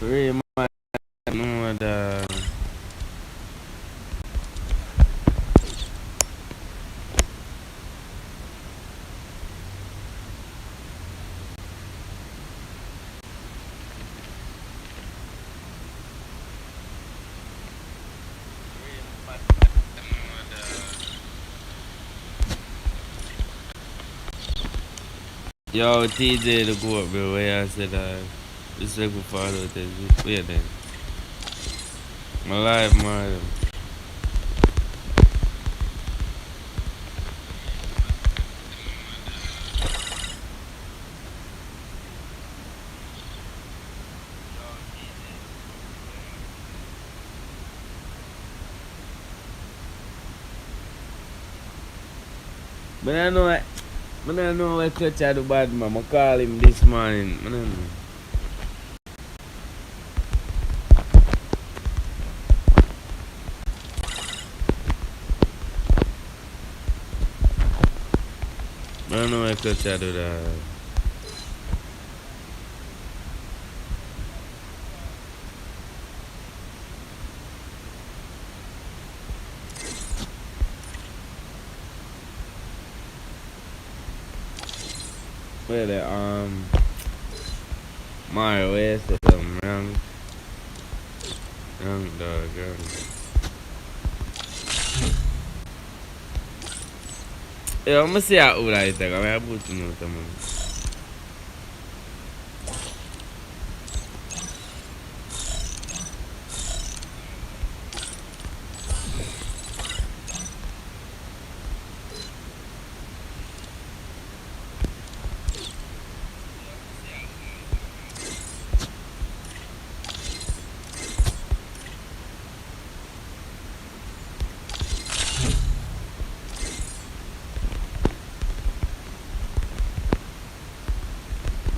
Real man, no, dog. Yo, TJ the goat, bro. Where I said, respectful father, wait then. My life, man. But I know what Clutch had the bad man. I call him this morning. I don't know. I don't know what Clutch had do that. Where the Mario, where is it? Wrong dog, girl. Yo, I'm gonna see how old I is. I'm gonna put you know, man.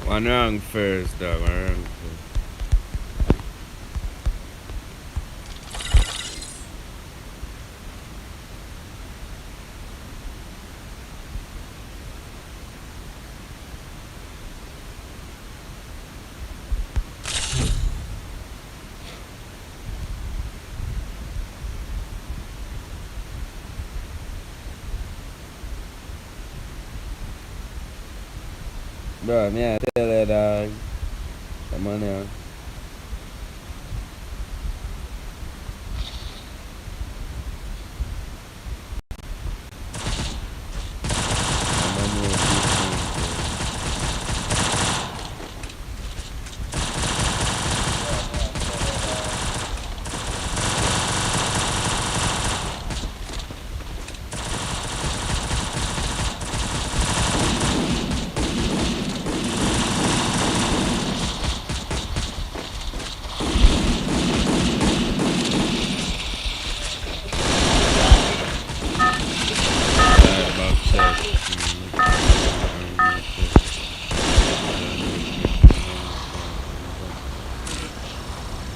One wrong first, dog. One wrong first. Bro, me I tell you, dog. Come on now. Come on now.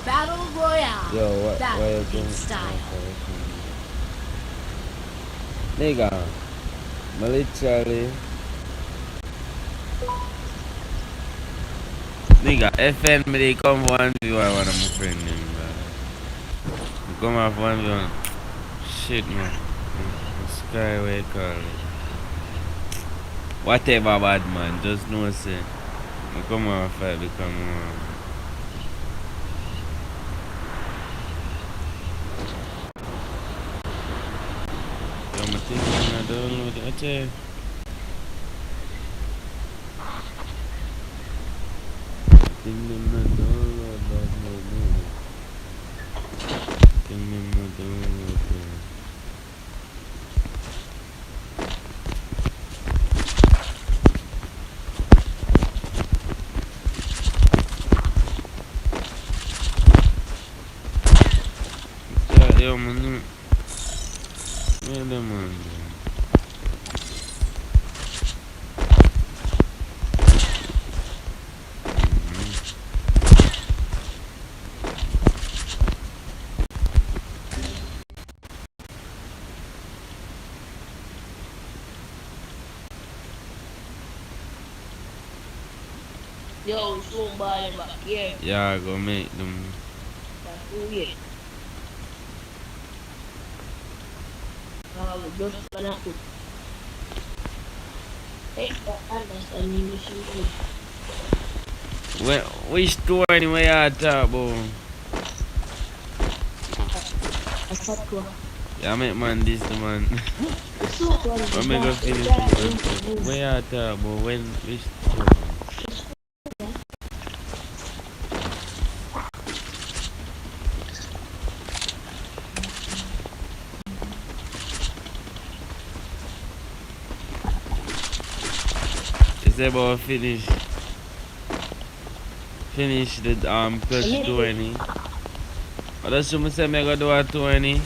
Battle Royale. Yo, what you doing? Style. Nigga, I literally. Nigga, FN me they come 1v1 one of my friend name, man. They come off 1v1. Shit, man. Skyway call it. Whatever, bad man. Just know, say. I come off fight become I'm thinking I download it. I tell you. I think them not download that no. I think them not download that. Yo, man. Where them man? Yo, it's so bad back here. Yeah, go make them. That's weird. We just gonna put extra understand English in it. Which store anyway you talk about? I thought to Yeah, make man this the man. the soup one When is me go back finish back this into one. this. Where you talk about? When which store? It's about finish the plus 20. But that's what I say me go do a 20.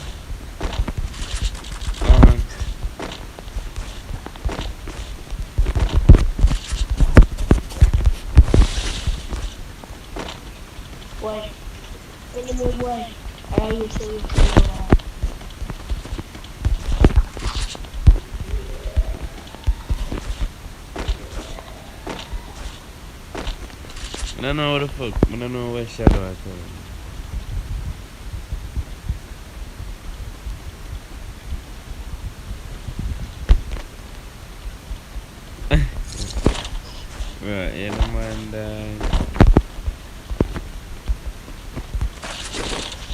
Why? Anyway, why? Are you saying I don't know what the fuck. I don't know where shadow at all. Right, yeah, no man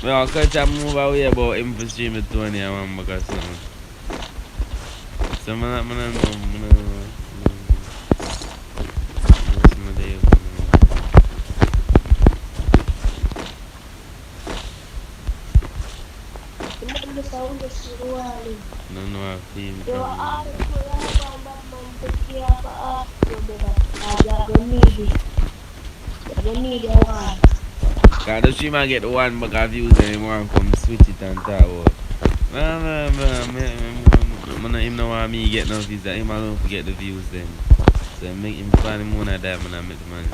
well, because I move away about him for streaming 20 I want because something. So, I don't know. What's my day? the sound is swirling? No, no, I feel Yo, coming. I am man to care for us. You're gonna need it. You're gonna need your one. Cause the streamer get one bag of views and he want come switch it and talk about. Him no want me get no views, that him alone forget the views then. So make him find him one of that and I make the man.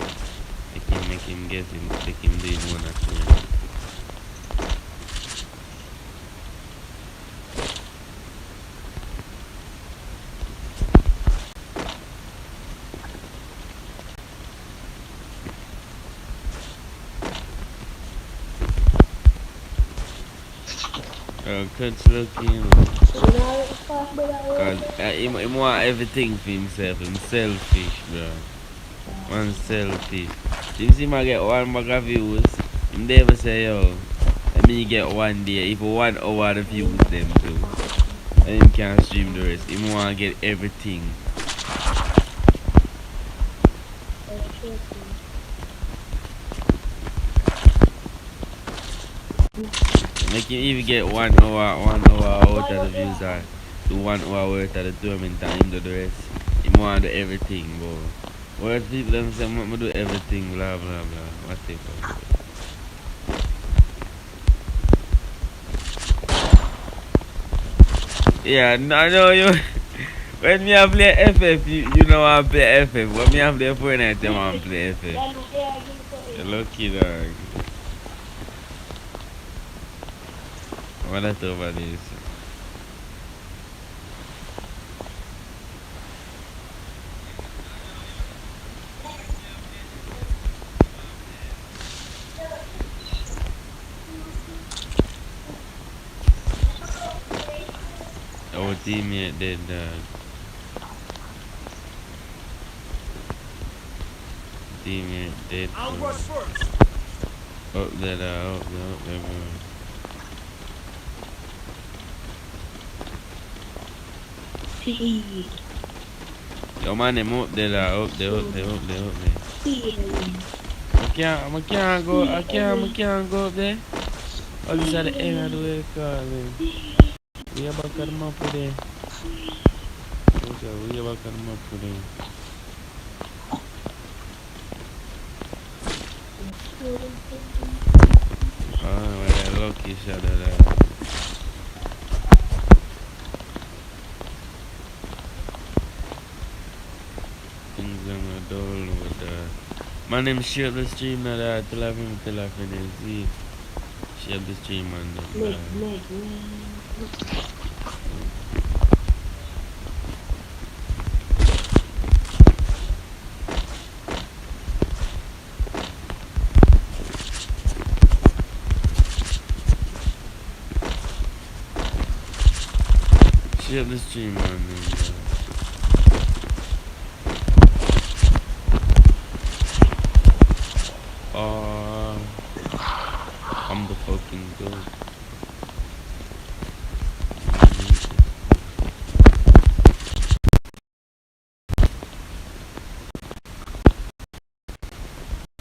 Make him get him, make him do it one or two. Cuts lucky, you know. Cause he want everything for himself. Him selfish, bro. One selfish. Since him get one bag of views, him never say, yo, let me get one day. If 1 hour the views them too. And him can't stream the rest. Him want to get everything. Make him even get 1 hour out of the views or do 1 hour worth of the tournament and him do the rest. Him want to do everything, bro. What people them say, I'm do everything, blah blah blah. Whatever. Yeah, I know you. When me I play FF, you know I play FF. When me I play Fortnite, you want to play FF. You're lucky, dog. What I thought about this? Our teammate dead, dog. Teammate dead. I'll rush first. Up there, up there, bro. Yo, man, them up there, up there. I can't go up there. All this at the end of the way, calling. We are back at the map today. Okay, we are back at the map today. Oh, well, lucky shot of that. Things on the door with that. Man, them share the stream now that tell him and see. Share the stream and that. Share the stream, man. I'm the fucking goat.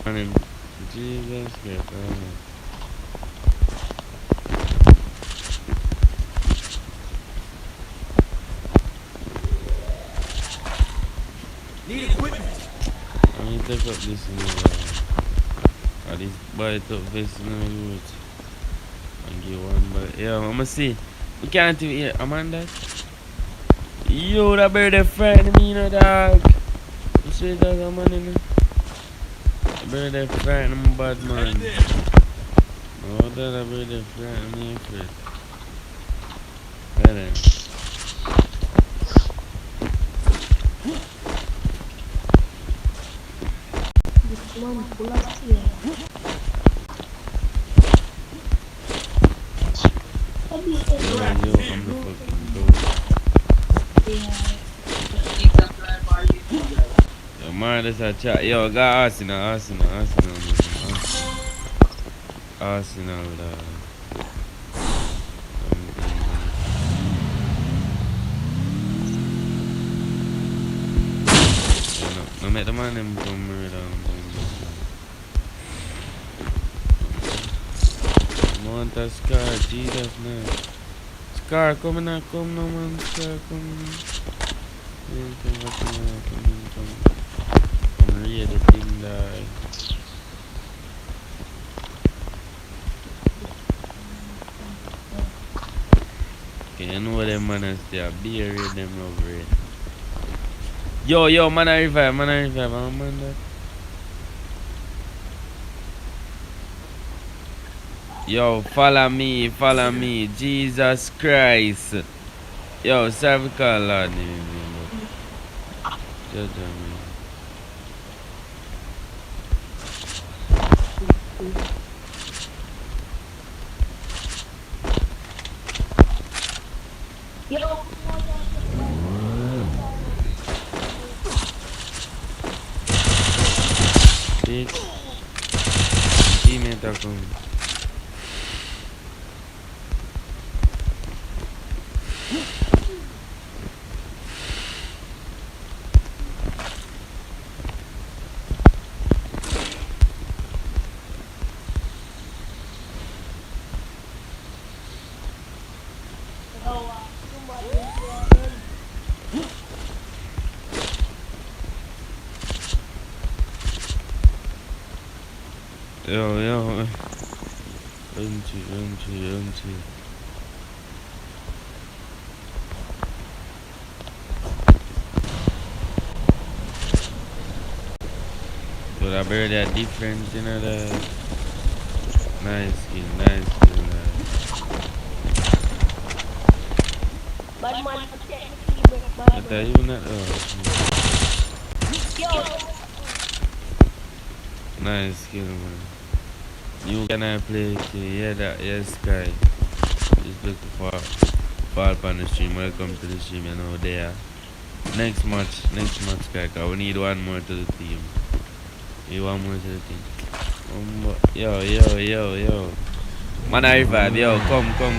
My name Jesus Christ. Need equipment. I need to take up this this boy top vest in the youth. And give one but yeah, I'ma see. We can't even hear Amanda. Yo, that bird that frightened me, you know, dog. You see that man in there? That bird that frightened me bad, man. Oh, that bird that frightened me, Fred. Right there. This one full of fear. Yeah, yo, I'm the fucking goat. Yo, man, that's a chat. Yo, got Arsenal. Arsenal, no make the man them come murder. Want a Scar, Jesus, man. Scar, come now, man. Scar, come. Come read the thing, dog. Okay, you know them man still bury them over it. Yo, man, I revive, I'm man that. Yo, follow me, Jesus Christ. Yo, cervical Lord, judge me. Bitch, teammate are coming. Yo. Unchi. So that bird that different, you know, the nice skill. Bad man, But you not, nice skill, man. You can play, yeah, that, yes, Sky. Just look for fall upon the stream. Welcome to the stream, you know, there. Next match, Sky, 'cause we need one more to the team. One more to the team. Yo. Man, I revive, yo, come, quick.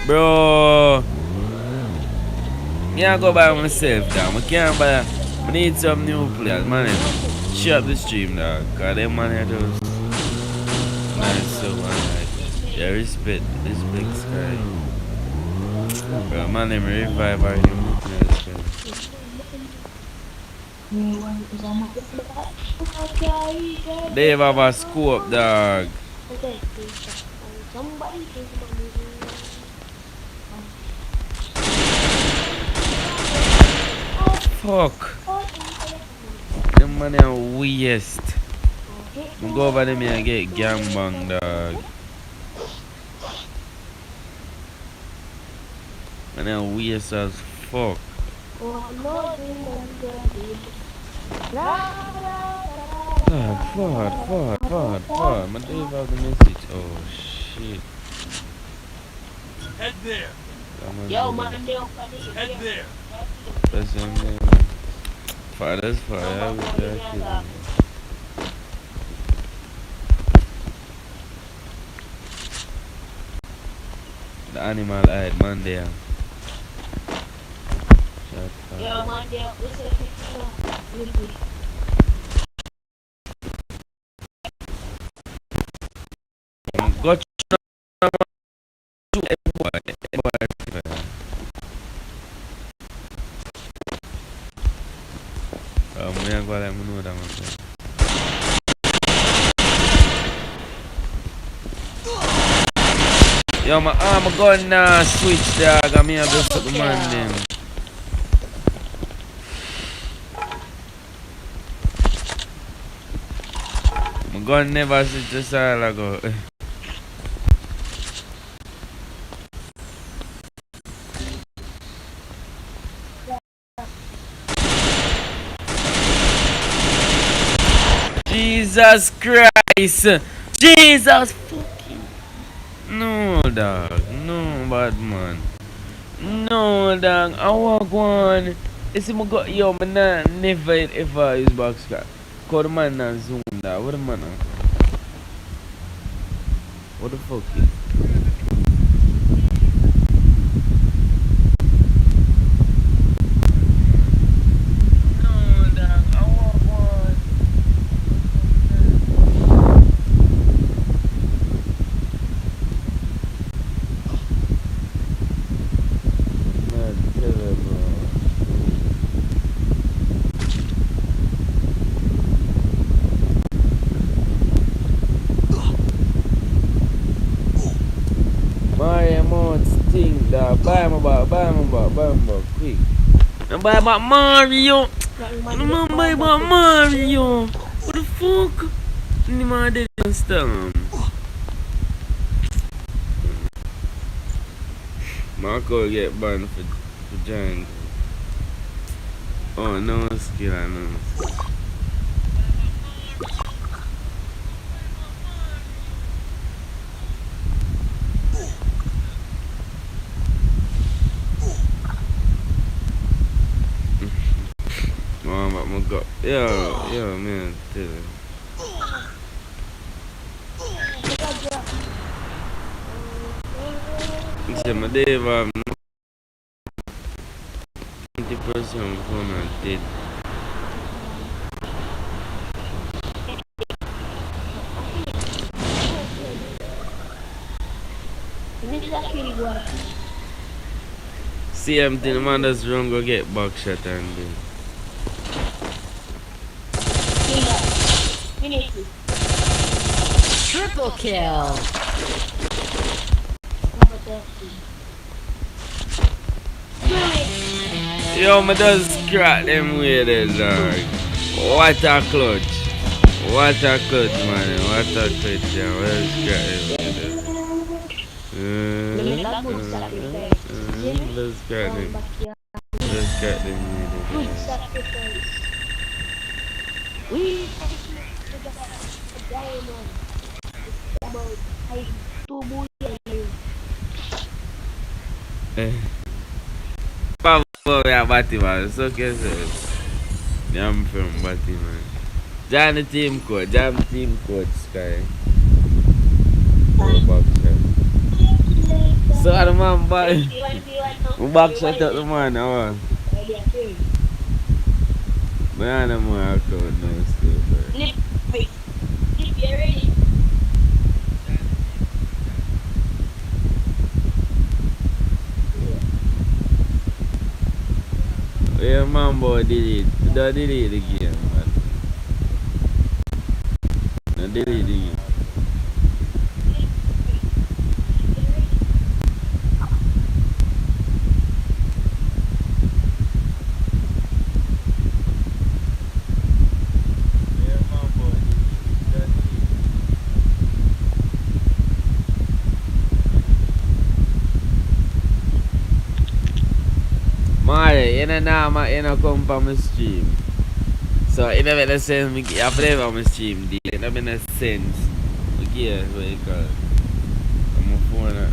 Bro, me I go by myself, dog. I can't buy. I need some new players, man. Shut up the stream, dog. 'Cause them man here just nice, so man. Like, yeah, respect Sky. Bro, man, them revive our new players, Sky. They have a scope, dog. Okay, somebody Fuck. Them man are waste. I go over them and get gangbang, dog. Man are waste as fuck. Forward. Man, do you have the message? Oh shit. Yo, man, they up on the here. That's your name. Father's No, fire, but we man, can't they kill are him. The animal eyed man there. Shut Yo, up. man, they up. What's up, Nippy? Got you, boy. Me and go let me know that man. Yo, my arm gun switch dog. I'm here to the man them. My gun never switch this all ago. Jesus Christ! Jesus fucking. No, dog. No, bad man. No, dog. I walk one. You see, me go, yo, man, never ever use box car. Cause the man not zoom, dog. What the man? What the fuck is? No, dog. I walk one. Man, terrible. Mario Mount stink, dog. Buy him about, quick. And buy about Mario. No man buy about Mario. What the fuck? Ni man dead and stung. Marco get banned for giant. Oh, no skill, I know. My God. Yo, man, tell you. Say, my day, 90% phone and dead. Same thing, the man that's wrong go get back shot and then. Triple kill. Yo, me just crack them way there, dog. What a clutch. What a clutch, man. What a clutch, yeah. Let's crack them way there. Let's crack them. Let's crack them way there. We diamond. About I two bullion. Papa, yeah, Batty, man. It's okay, sir. Yeah, I'm from Batty, man. Join the team code. Join the team code, Sky. Back shot. So, the man, boy. We back shot out the man, how? Banana man account now still, bro. Nippy, Nippy, ready? Yeah, man, boy, delete. Don't delete the game, man. Don't delete the game. Yeah, man, boy, delete. Don't delete. Mare, you know come from my stream. So it don't make sense me I play on my stream, D. It don't make sense. Look here, what you call it. On my phone.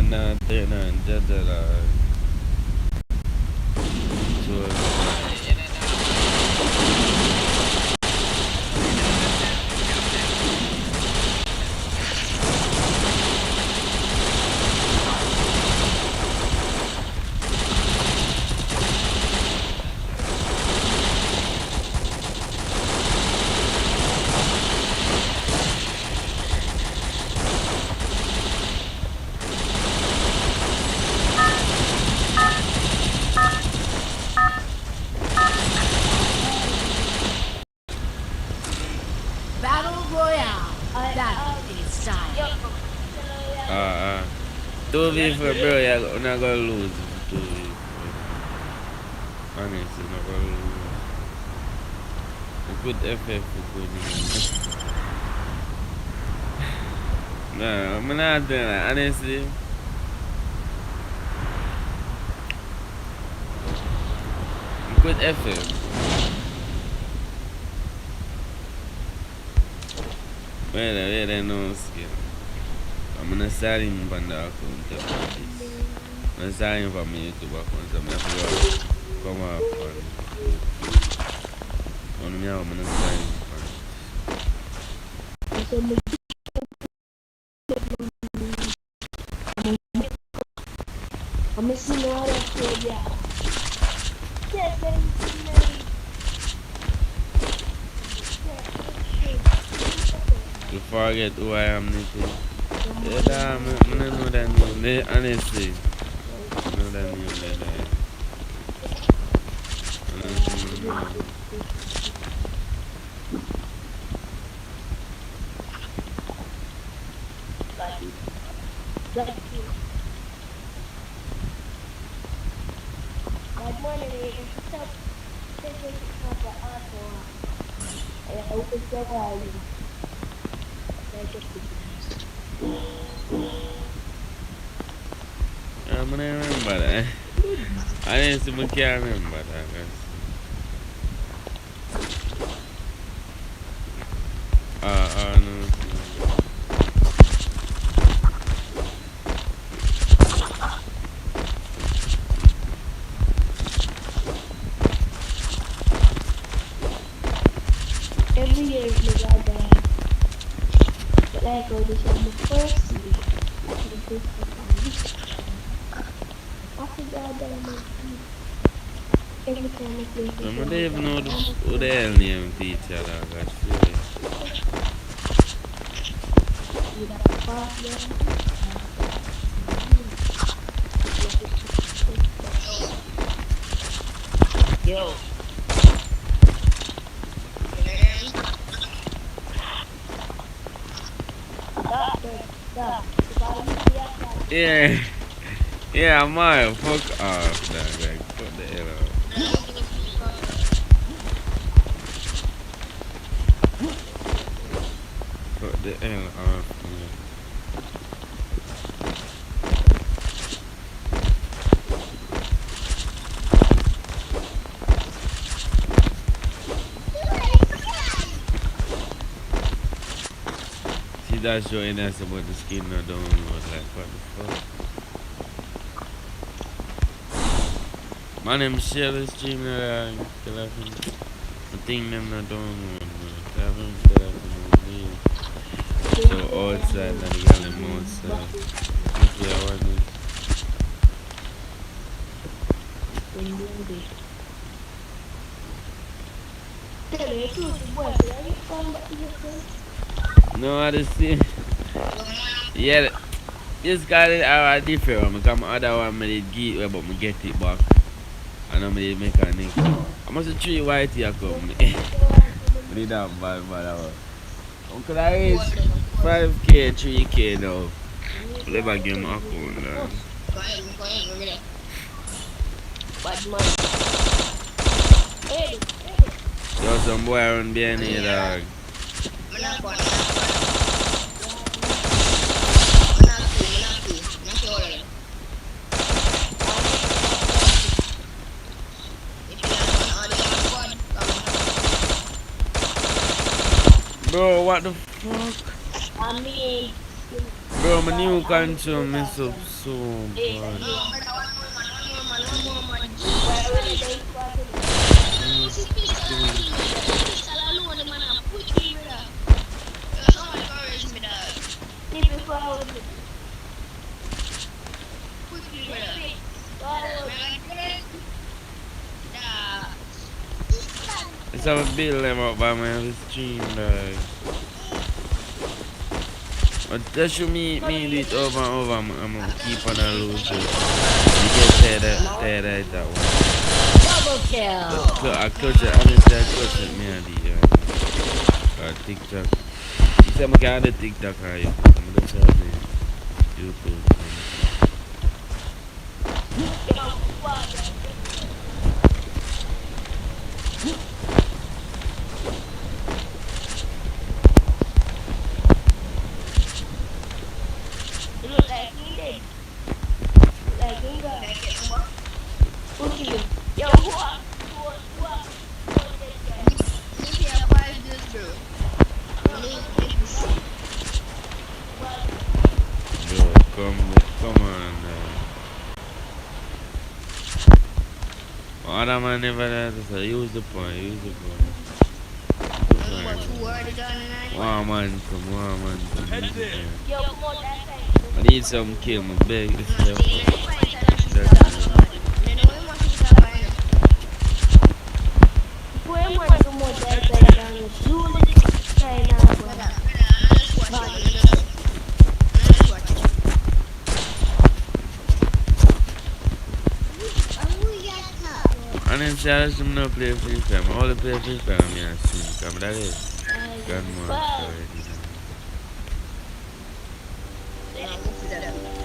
one now turn on Jajala. Battle Royale. That is time. Ah, 2v4 bro, you're not gonna lose. 2v4. Honestly, not gonna lose. You put FF for good. Nah, I'm not doing that, honestly. You put FF. Wait, no skill. I'm gonna start him on the account. I'm gonna start him from my YouTube account. I'm gonna come up on me. I'm gonna start him I'm missing out of yeah. You forget who I am, Nippy. Yeah, damn, I don't know that name. Honestly, I know that name like that. Honestly, I know. Good morning, stop taking up the apple. I open the volume. I'm gonna remember that. Honestly, I can't remember that. No. Every year we got that. But I go to some first year. After that, every time I play I don't even know who the hell name teacher that got shit. Yo. Yeah. Yeah, Mario, fuck off, dog. Like, fuck the hell off. Fuck the hell off, man. See that showing us about the skin not down was like, what the fuck? My name is Shell stream that I think them not down one, I haven't said that in the so outside and the girl them outside. Okay, I want this. No, I just see. Yeah, this guy are different one because my other one I did give it, but I get it back. And I'm a mechanic. I must have 3 white here come. I need that bad one. Uncle, I reach 5k, 3k now. Never give him a account, man. Yo, some boy around behind here, dog. Bro, what the fuck? I mean, Bro, my new control mess up so bad. Why would they take part of it? Nippy forward, Nippy. Nippy forward. Let's have a bill them up by my stream, dog. But that should me do it over and over. I'm gonna keep on a loser. You get tired of that one. Double kill. But I coach it, honestly, I coach it, me and the TikTok. You say I can't do TikTok, are you? I'm just having YouTube. You look like he did. Look like he got who killed him? Yo, who this guy? Bro, come on. Other man never had to say, use the point. One man come. Use the point. Yo, come on that side. I need some kill, my beg. Put him on some more that side and zoom it right now, brother. And then say I just not play Free Fire. I only play Free Fire on me and stream. Come that is. God man, already.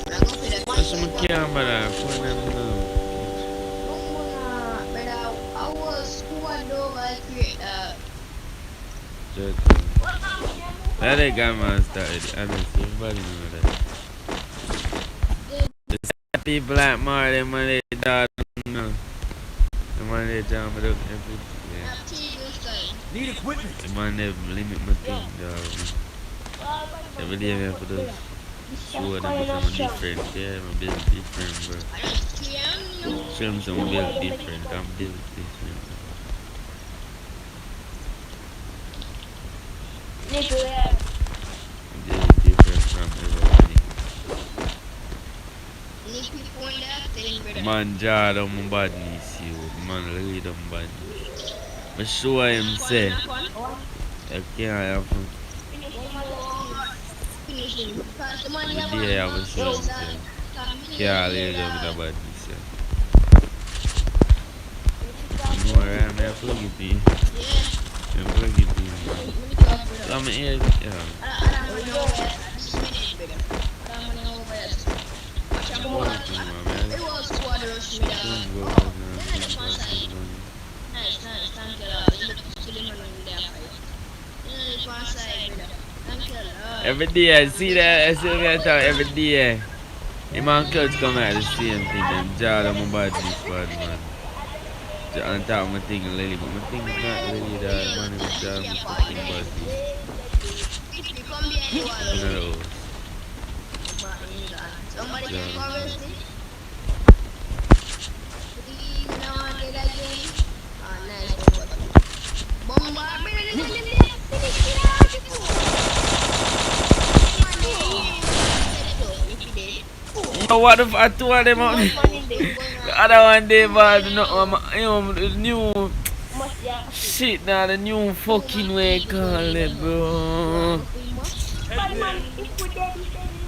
That's my camera there. Put them down. That they got man started. Honestly, everybody know that. The people like Mar, them man they dog know. The man they jam it up everything. Yeah. Need equipment. The man they limit my thing, dog. Every day I have to do show them something different. Yeah, I'm built different, bro. Show them something built different. I'm built different. Nippy, I'm built different from everybody. Man jaw down my badness, you. Man lay down badness. I show him say, I can't have him. The day I was show him say, can't lay down with the badness, yeah. You know where I'm at, plug it in. I'm plug it in. So I'm here, yeah. Every day I see that, I see that every day. The man coach come out the same thing and jar on my body this bad man. On top of my thing lily, but my thing is not lily that man is jar my fucking body. You know those. Yo, what if I two of them out? The other one they bad, you know, the new shit now, the new fucking way call it, bro.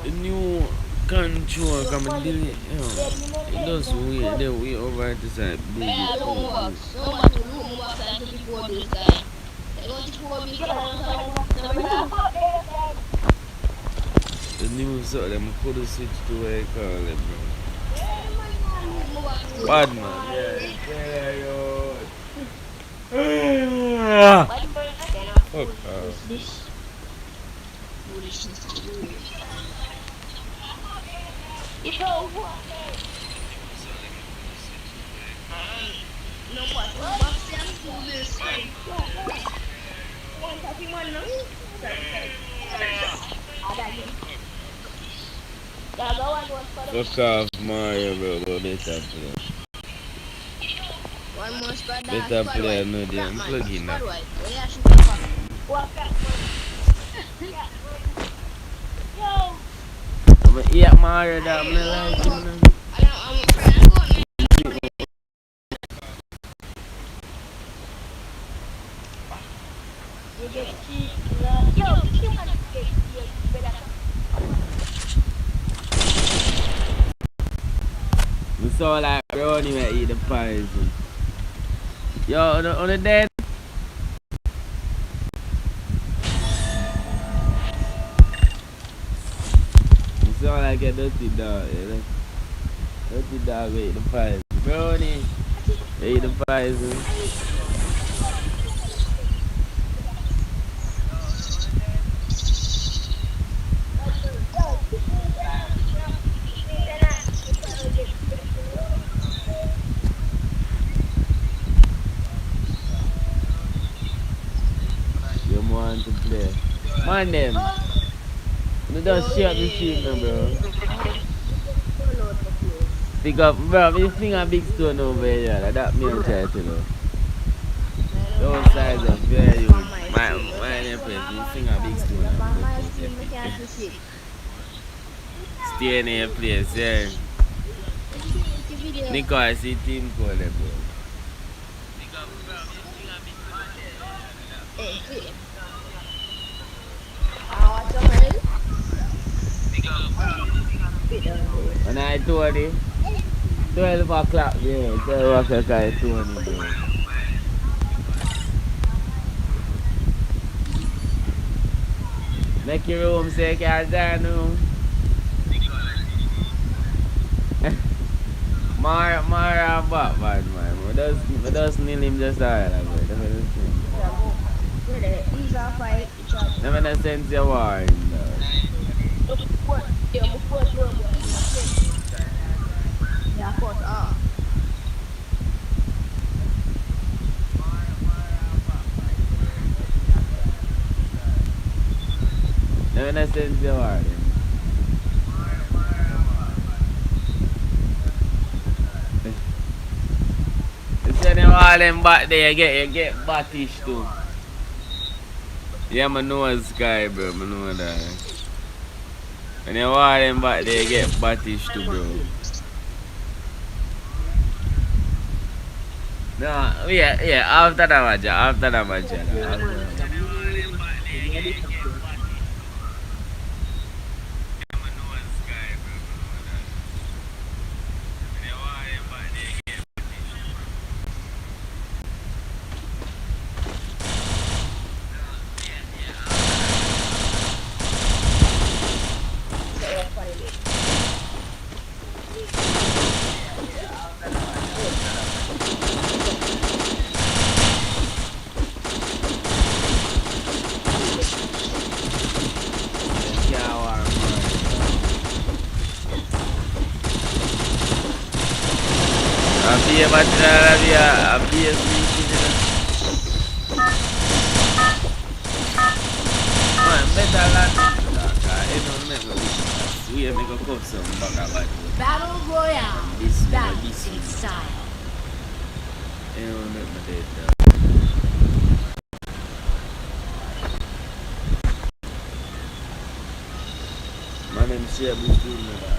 The new control come delete, you know. It does weird, they way over at the side, big it too. The new sort them could have switched to what I call it, bro. Bad man. Yeah, yo. Fuck off. You know what? No, what? Yeah, go one more squad up. Fuck off Mario, bro. Better play. One more squad down, Better squad play, white. no Crap damn man, plug in squad that. white. Oh yeah, she come back. What cat man? Cat man. Yo! I'm a eat Mario that I'm not like him, man. I'm afraid I go man. You get cheap, love. Yo, you want to get cheap, better come. We saw like brownie may eat the poison. Yo, on the dead. We saw like a dirty dog, you know? Dirty dog will eat the poison. Brownie, eat the poison. You want to play. Man them. You just share the stream now, bro. Pick up, bro, you sing a big stone over here. That me I'm trying to know. Those sides are very huge. My name is you sing a big stone. Stay in your place, yeah. Nico, I see team call them, bro. And I told you, 12 o'clock, yeah, 12 o'clock I told you, bro. Make your room say you can't join room. Mara back, bad man. We just kneel him just alright, bro. That's what I'm saying. These are fight each other. Never no sense your war in Yeah, of course. Never no sense your war in. You send them all them back there, you get battish too. Yeah, I know a sky, bro. I know that. When you want them back there, you get battish too, bro. No, yeah, after that match. Abdi macam dia, abdi sedikit. Man, betalan. Itu memang we make a custom bakalan. Battle Royale. This Balancing style. Itu memang data. Mana mesti buku ni lah.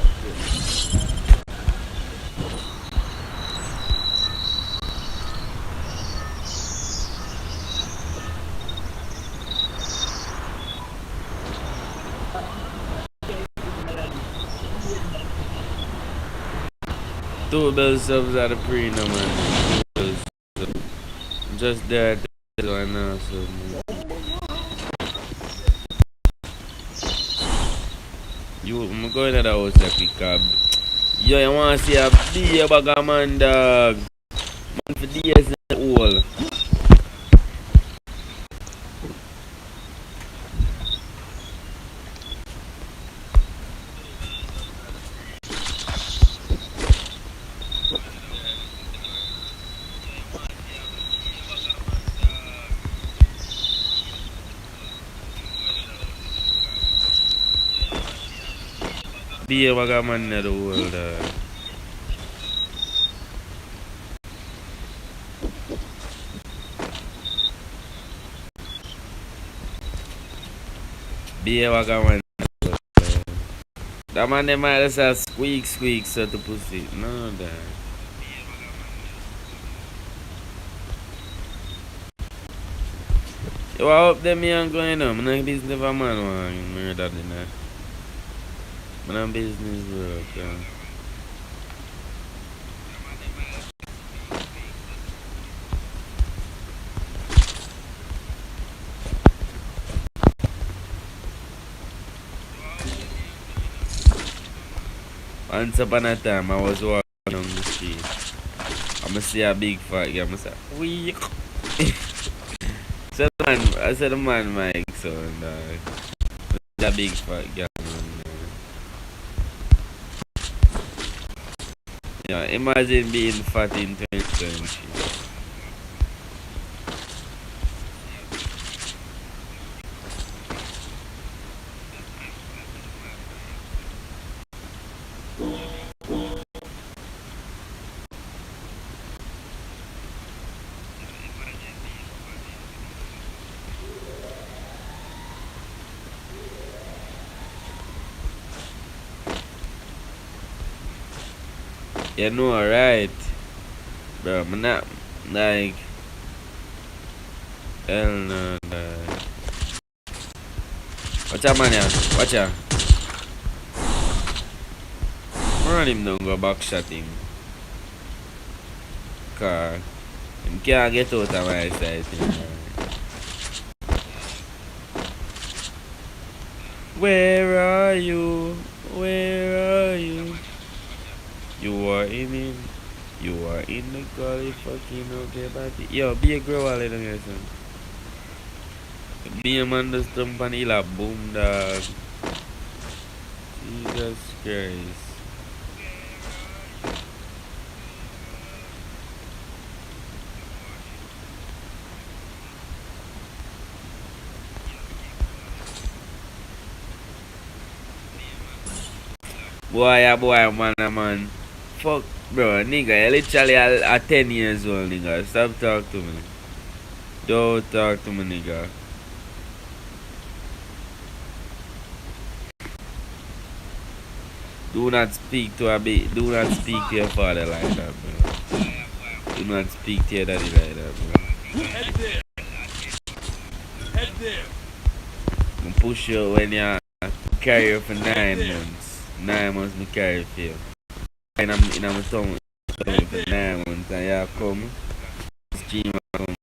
Two bells subs out of pre no man. Just there right now, so I'm going to the house to pick up. Yo, you wanna see a big bag of man dog? Man for days in the hole. Be a man in the world. Be a man. That man they might just have squeak so to pussy. No that. Yo, I hope them young going on. I'm not business of a man one murder dinner. I'm not business work. Once upon a time I was walking down the street. I see a big fat guy. I say, weak. I said the man Mike son. A big fat guy. Yeah, imagine being fat in 2020. You know, right? Bro, I'm not like hell no. Watch out, man, yeah. Watch out. Run him down, go back shot him. Car. Him can't get out of my sight. Where are you? Where are you? You are in. You are in the gully fucking okay, buddy. Yo, be a girl while you son. Be a man the stump and he'll boom dog. Jesus Christ. Boy, man. Fuck, bro, nigga, you literally are 10 years old, nigga. Stop talking to me. Don't talk to me, nigga. Do not speak to your father like that, bro. Do not speak to your daddy like that, bro. Head there. I'm push you when you carry you for 9 months. 9 months me carry for you. And I'm in my tongue for 9 months and you come. Stream come.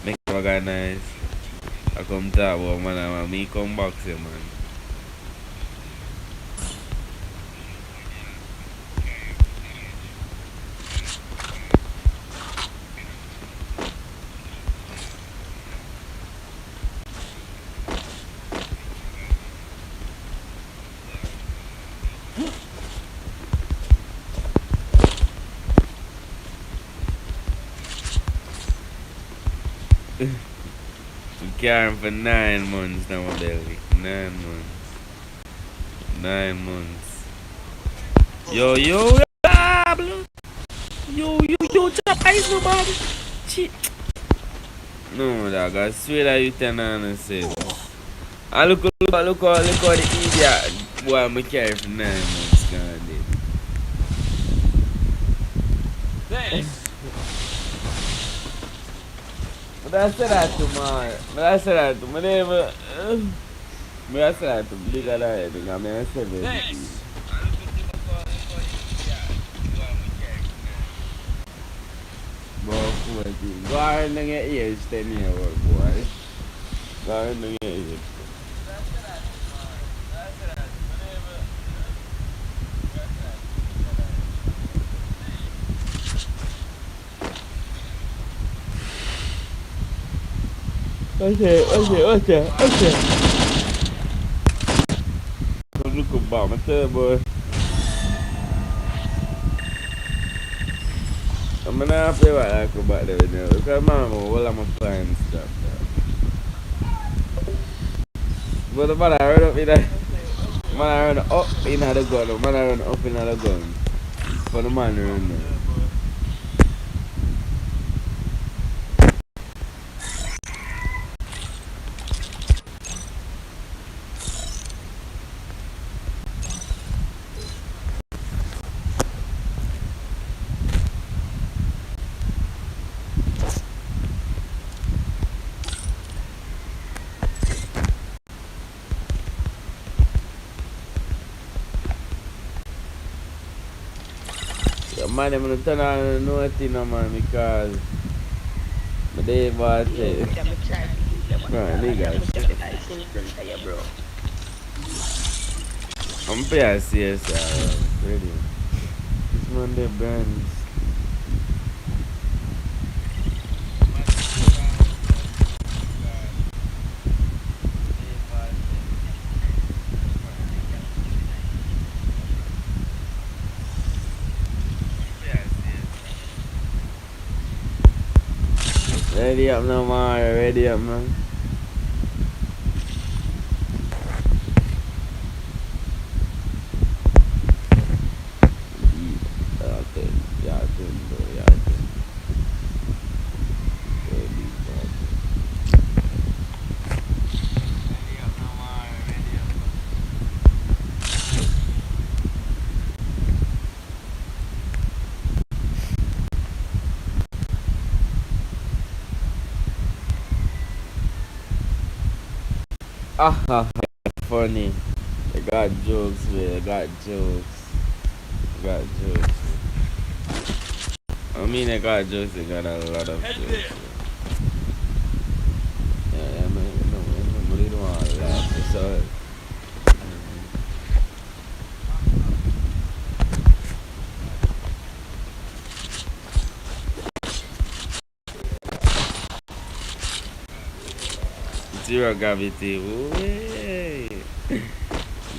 Make it organize. I come talk about man and me come back to you, man. We carry him for 9 months now, my belly. 9 months. 9 months. Yo, blood. Yo, chop ice, nobody. Shit. No, dog, I swear that you turn on and say. And look how the idiot boy I'm carry for 9 months, God damn. Thanks. But I said that to man. But I said that to my neighbor. But I said that to bigger than anything. I mean, I said that. Thanks. Go ahead and get age 10 years old, boy. Go ahead and get age. Okay. Don't look about my third boy. I'm not happy about that right now. Because man, all of my flying stuff. But the man, I heard up with that. Man run up in the gun. Man run up in the gun. For the man run there. Man, I'm gonna turn on no thing, no, man, because my day was niggas. I'm paying CSR, ready. This Monday brands. Ready up now, man. Ready up, man. Ah, funny. I got jokes, man. I got jokes. I got jokes. I mean, I got jokes. I got a lot of jokes. Yeah, man. No, really don't want to laugh. So, zero gravity. Way.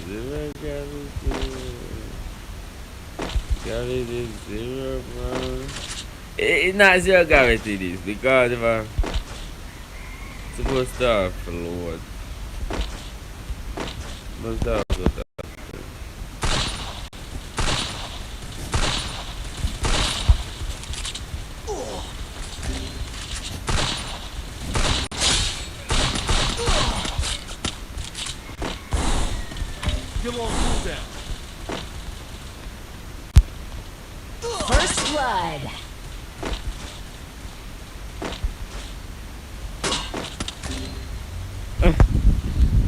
Zero gravity. Gravity is zero, man. It's not zero gravity, this, because if I'm supposed to have float. Supposed to have float. You're on cooldown. First blood.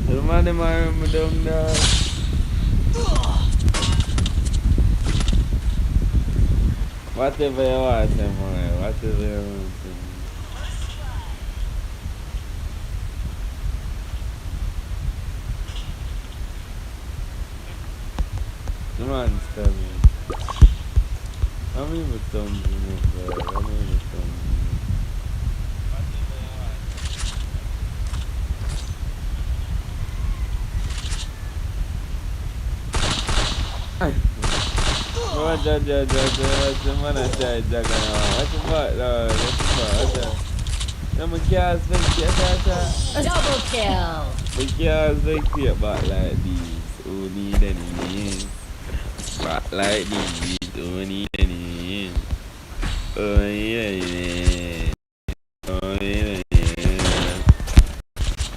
The man them are down there. Whatever you want, man. Whatever you want. The man's coming. I'm even tumbling it, bro. I'm even tumbling it. What the man I say, Jack? What's the fuck, dog? What's the fuck? I'm a cast big Double kill. we can't make it back like these. Who need any? Back like these. Who need any? Oh, yeah. Oh, yeah.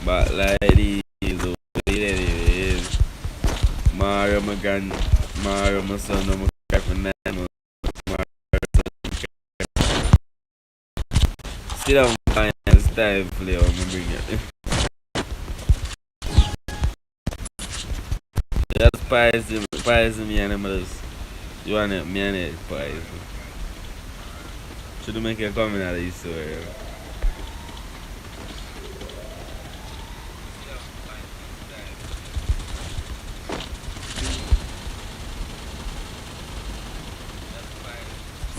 Back like these. Who need any? Mario, my gun. Mario, my son, my captain. Sit down, man. Style play. I'm gonna bring it. Just pies me animals. You want it, me and it pies. Should make a comment out of this story.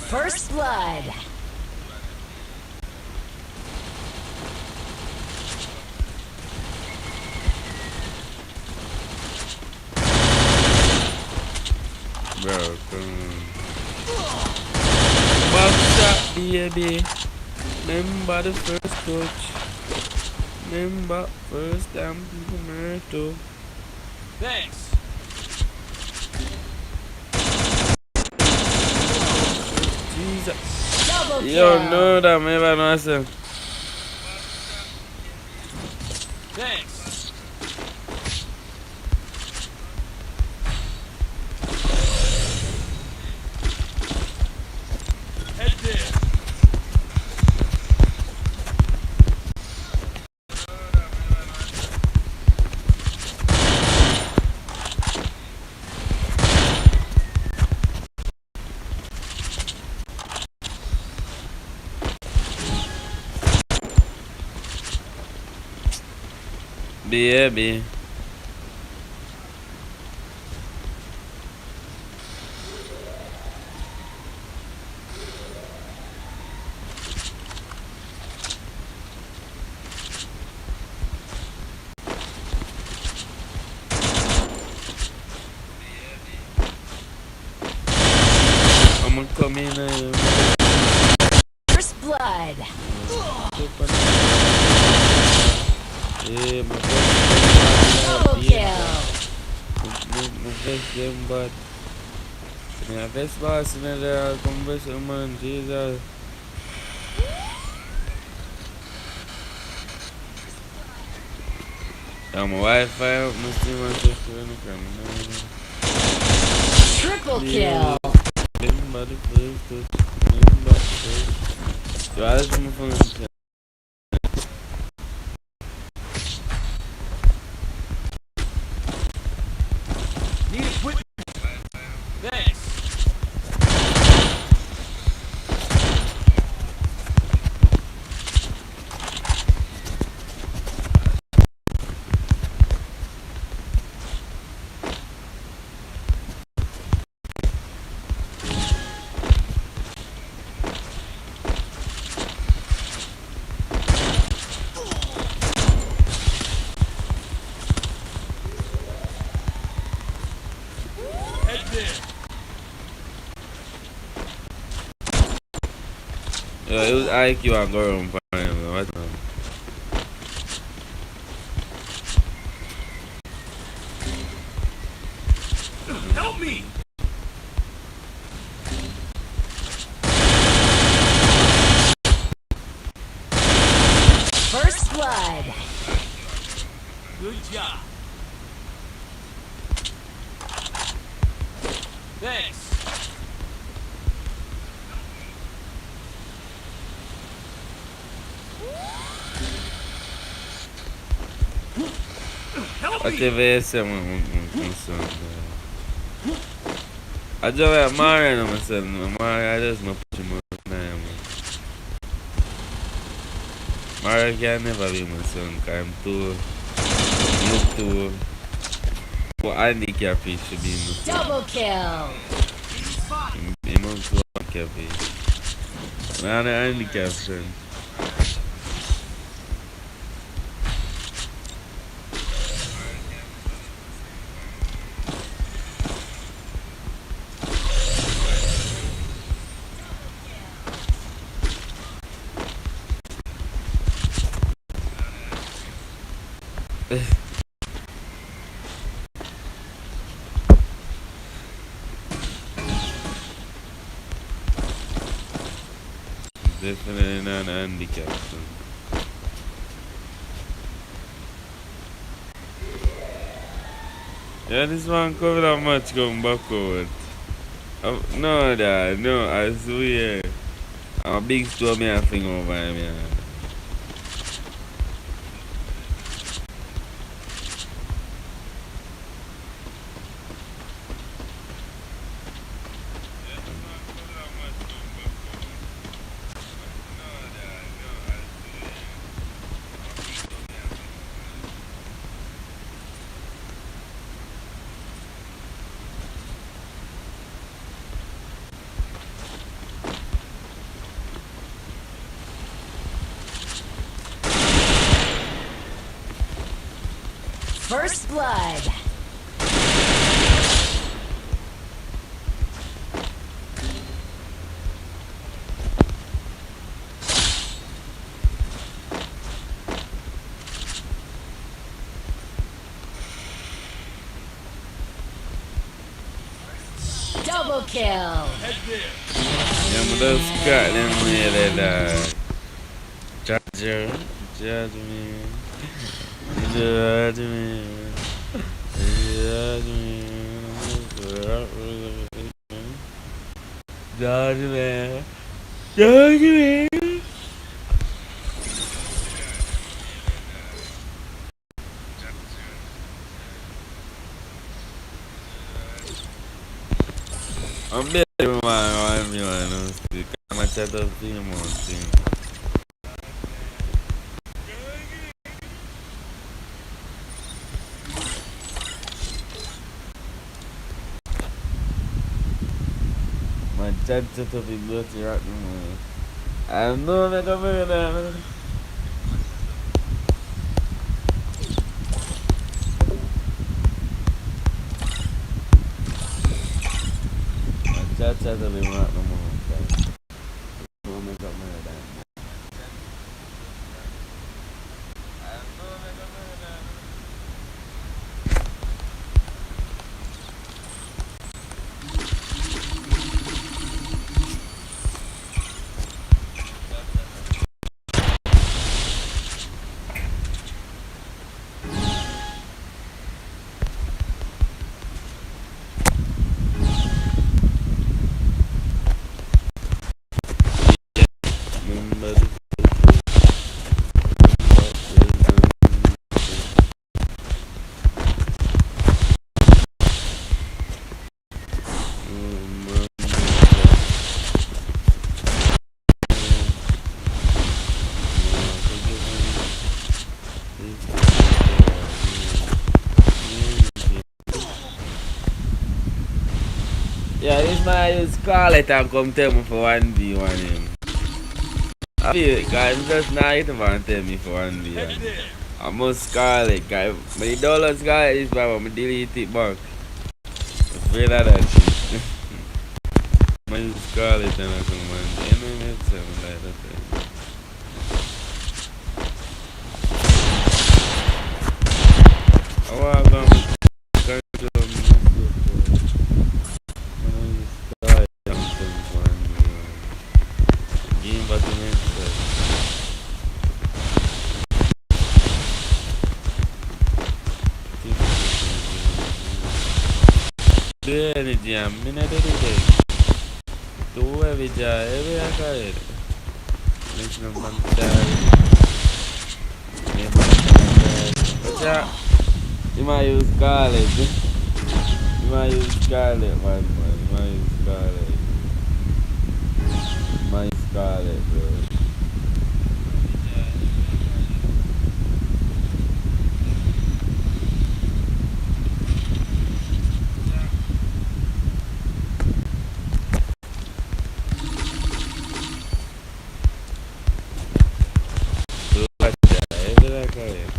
First blood. Bro, come on. Back shot, baby. Remember the first touch. Remember first time people murder. Thanks. Double Yo, kill. no, that never know, sir. Thanks. Head there. B. I'm gonna come in here. First blood. Yeah, my Double kill. my best them bad. My best boss in there, conversion man, Jesus. I'm a Wi-Fi, I'm still myself in the camera. Triple kill. Remember the first touch, remember the first. Yo, I just my phone. Need equipment. Thanks. Head there. Yo, it was IQ I go around for him. What? Help me. First blood. Good job. Thanks. Help A me. TV esse é um som. I just have Mario on my son. Mario, I just not put him on name. Mario can never be my son because I'm too handicapped to be my son. Double kill. I'm too handicapped. I'm a handicapped son. Definitely not a handicap son. Yeah, this one covered that much going backward. No, Dad, no, I swear. I'm a big store me a thing over him, yeah. First blood. Double kill. Head there. Yeah, I'm just crack them really dog. Judge, judge me. Judge me. Judge me. Judge me. Judge me. I'm better man, I'm still. I'm a chat of him on thing. My chat of him got to rock man. I know make a murder. My chat of him rock no more. No make a murder. Remember the yeah, this man use Scarlet and come tell me for 1v1 him. I feel it, guys, just not hit him and tell me for Head 1v1. there. I must Scarlet, guys. But the dollar Scarlet is bad, but I delete it back. I'm afraid of that shit. I use Scarlet and I come man. You know me, tell me like that. I want to go with control myself. I use Scarlet and come for 1v1. Give him back to myself. Do anything, I'm not do anything. Do every job, every I got it. Listen to my dad. But yeah, you might use Scarlet. You might use Scarlet, man. You might use Scarlet. You might use Scarlet, bro. Do watch that, every I got it.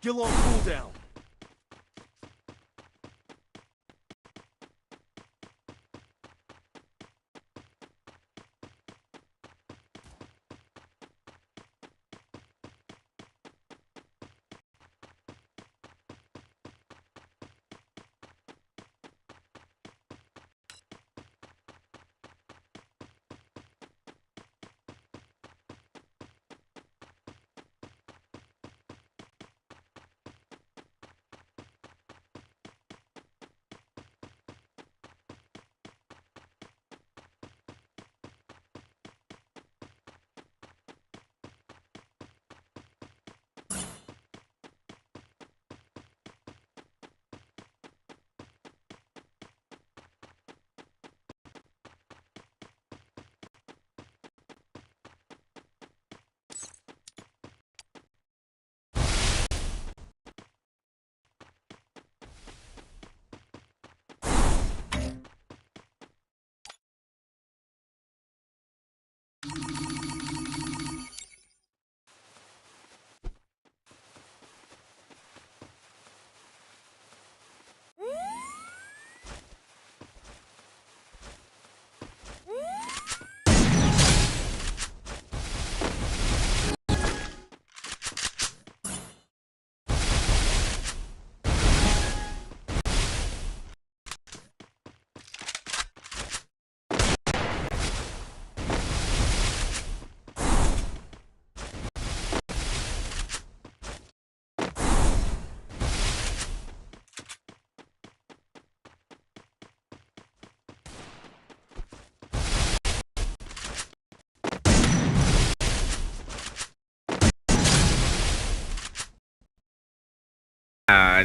Skill on cooldown.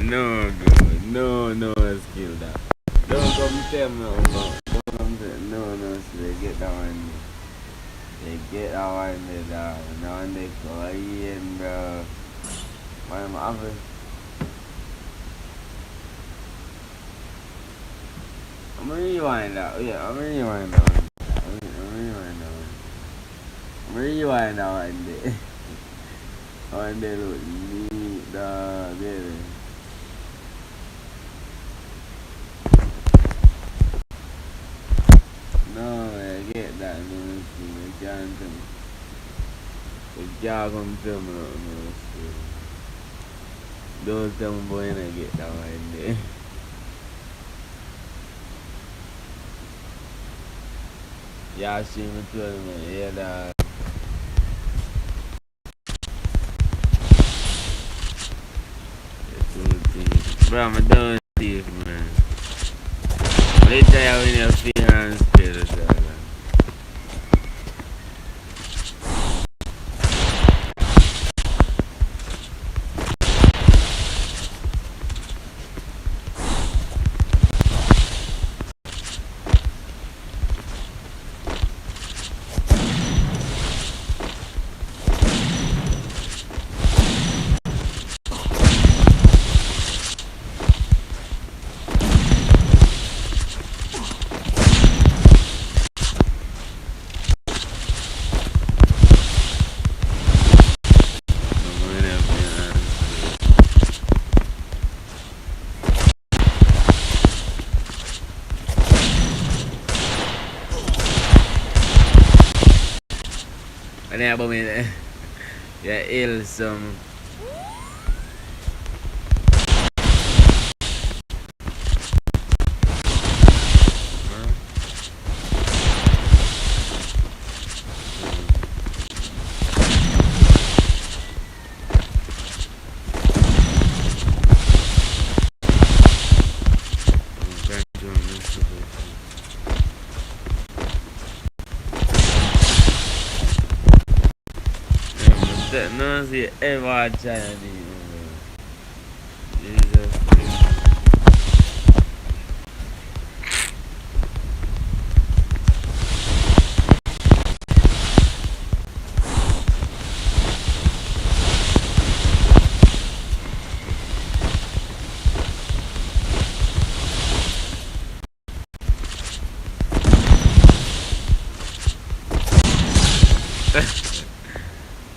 no, good. No, skill that. Don't come tell me about. Don't come tell no, so they get that one. They get that one there, dog. Now and they crying, bro. Why am I having? I'm gonna rewind that. Yeah, I'm gonna rewind that one. I'm gonna rewind that one. I'm gonna rewind that one there. One day look neat, dog. There. No, I get that. No, I can't tell me. You can't come tell me no. Don't tell me boy when I get that one there. Yeah, see me tell me. Yeah, dog. Bro, I'm done thief, man. Later, I win your finance bill, dog. Ano yan ba may yeah, ill some. No see ever try to do Jesus.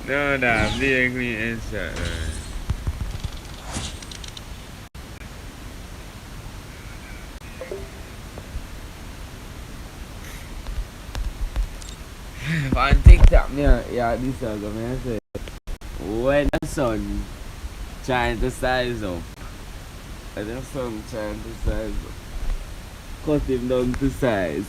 No, I'm being clean inside. On TikTok, yeah, this is what I say. When the sun trying to size up, when the sun trying to size up, cut him down to size.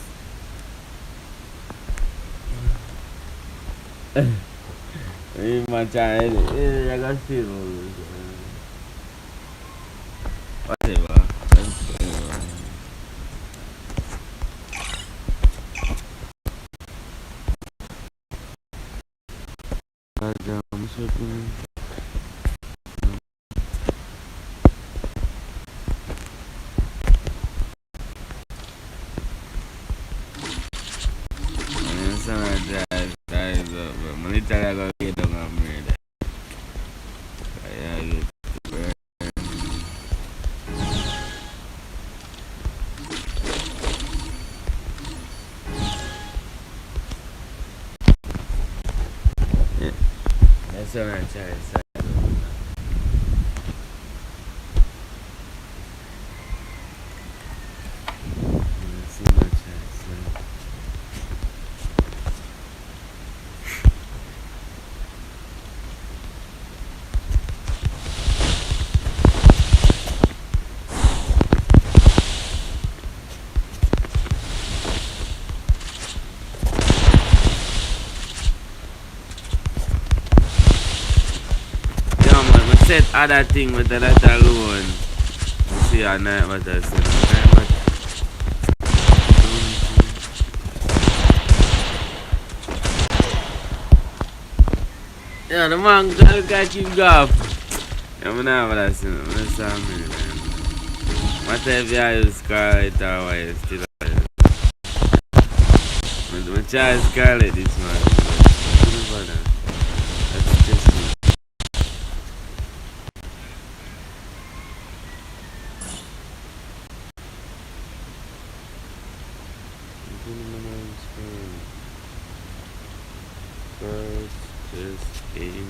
My child, I got still. Whatever. I'm shipping. I got get down on me. That's what I'm trying to say. Set other thing with that alone. See at night what I said. Yeah, the man gotta catch him golf. I'm not what I see. That's how I'm in it. What if you use Scarlet or why you still use? I'm trying Scarlet this man. That's just me. First, just in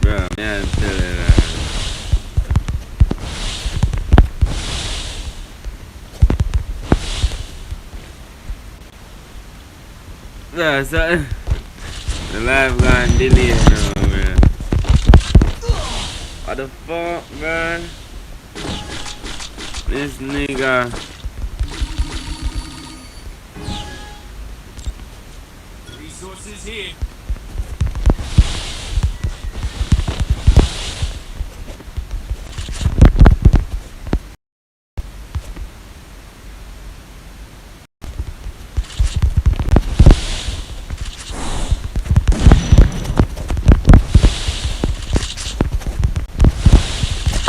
bro, yeah, I'm telling you that. Yeah, so the live gone delay now, man. What the fuck, man? This nigga. Resources here.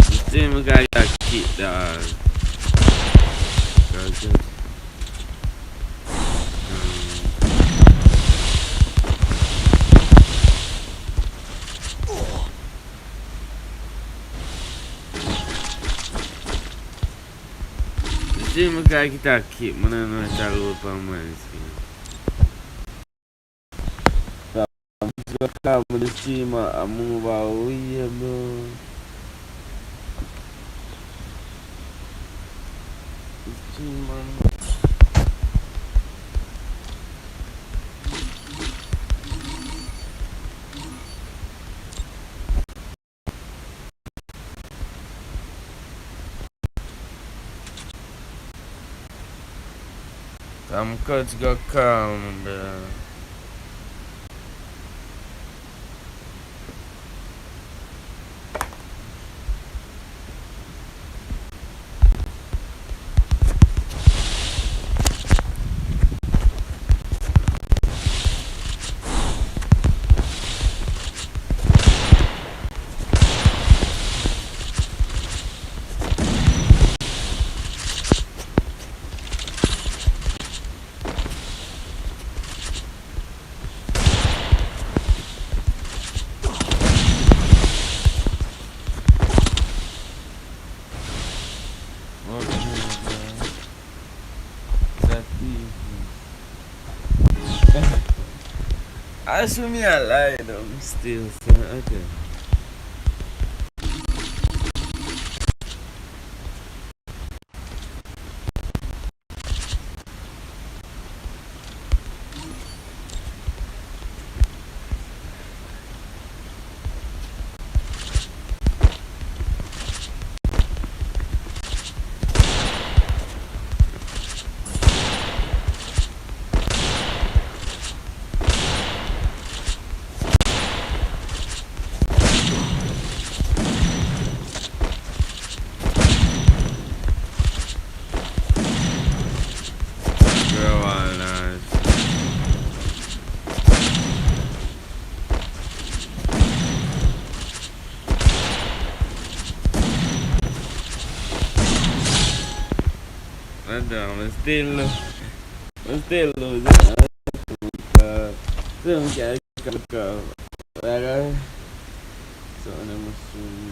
This team guy got kicked out. Jim guy kita keep mana nak tahu paman sini. Kamu di sini amu bau iya bro. Cuman I'm going to go come, bro. I show me a lie though, still, so okay. Still I'm still losing. Still can't come. Like, so I'm assuming.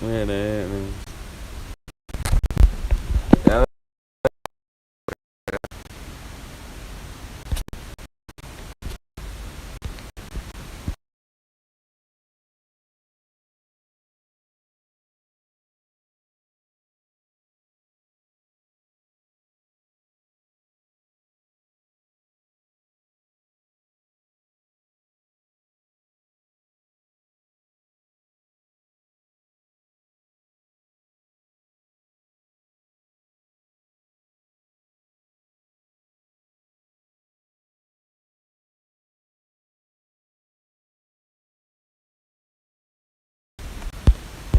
Man.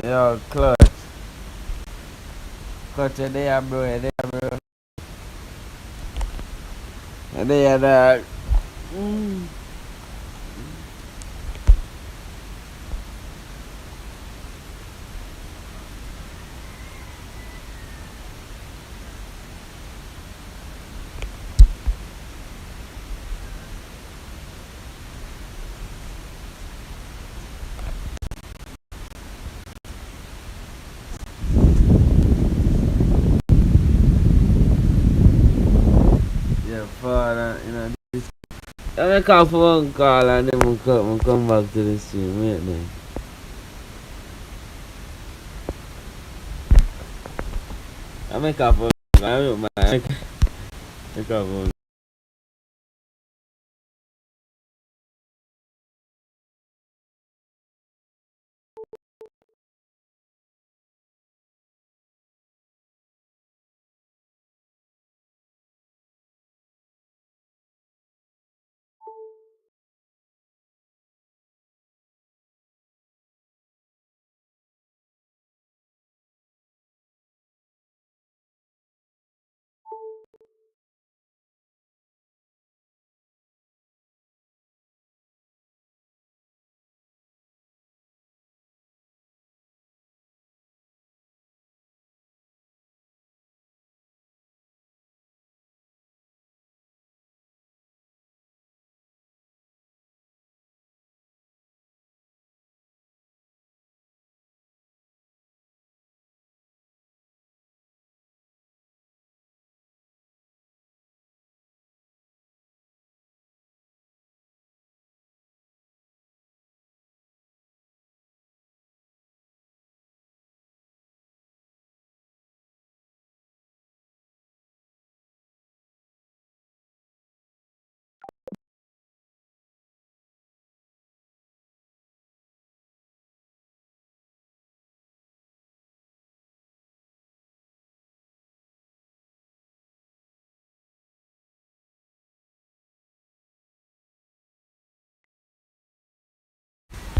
Yo, clutch. Clutch, you there, bro. You there, bro. You there, dog. Yeah, father, you know, this. I make a phone call and then we'll come back to the stream, wait then. I make a phone call, I make a phone.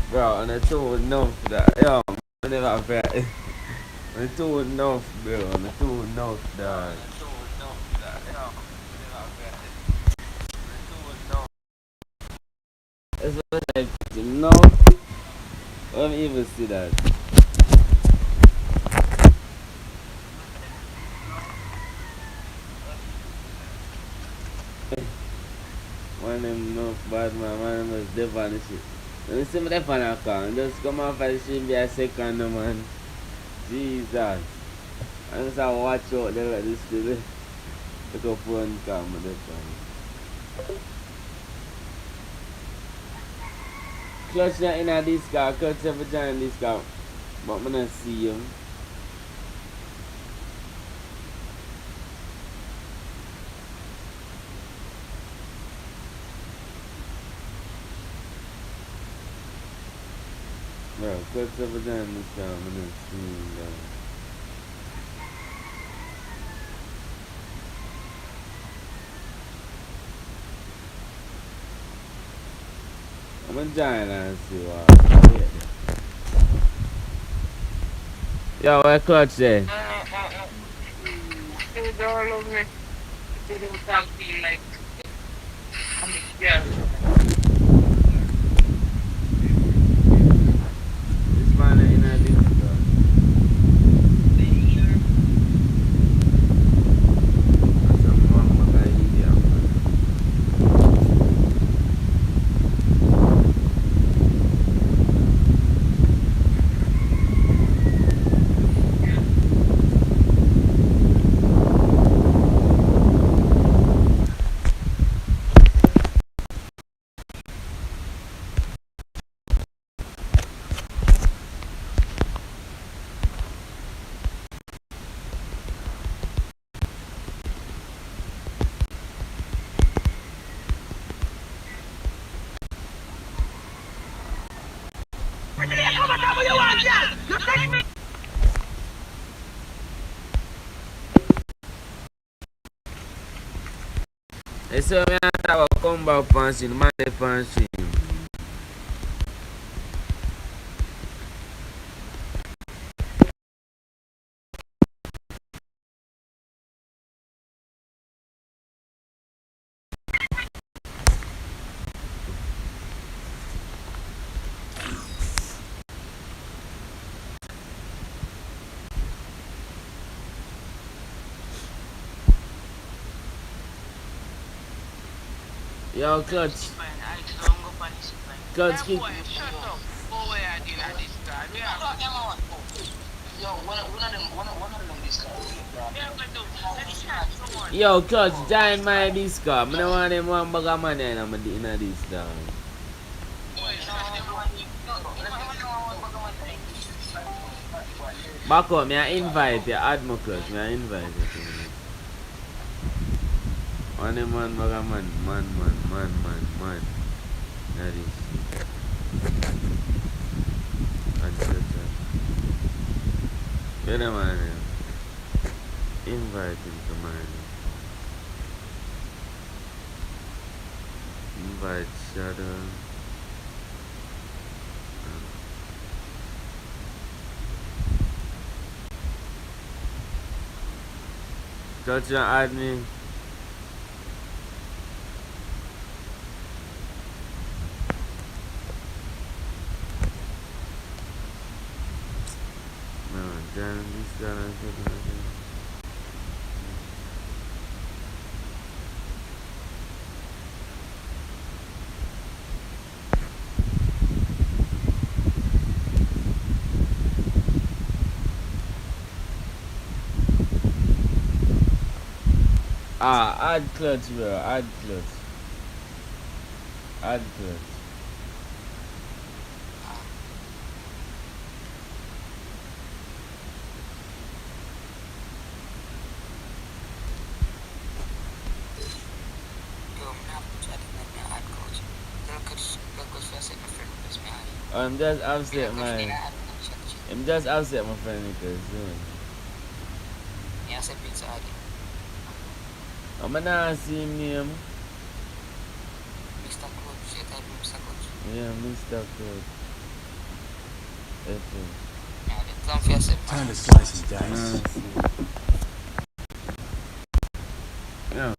Bro, and it's too enough that, yo, I never bet. It's too enough, bro, and it's too enough, dog. It's what I put him, no? Let me even see that. One of them no bad man, one of them is deaf on the shit. Let me see me deaf on the account, just come off of the shit, be a second, no, man. Jesus. I just have to watch out there like this today. Look up phone call, my deaf on. Clutch not in this car, Clutch ever join this car, but I don't see him. Bro, Clutch ever join this car, I don't see him, bro. I'm gonna join and see what. Yo, where Clutch there? You don't love me. You don't talk to me like I'm a girl. So me I talk about come back fancy, man dey fancy. Yo, Clutch. Clutch, kick. Shut up. Go away, I did like this guy. Yo, one of them this guy. Yo, Clutch, join my Discord. I don't want them one bag of money in this down. Back up, me I invite you. Add my Clutch, me I invite you. One them man bag of man. That is. Get him man. Invite him to mine. Invite Shadow. Touch and add me. No, damn this guy. Add Clutch, bro. Add Clutch. I'm just upset, man. I'm just upset, my friend, because Yes, I pizza. I'm not seeing him. Mr. Coach, you type Mr. Coach. Yeah, Mr. Coach. Yeah, they come for yourself. Time to slice and dice. Yeah.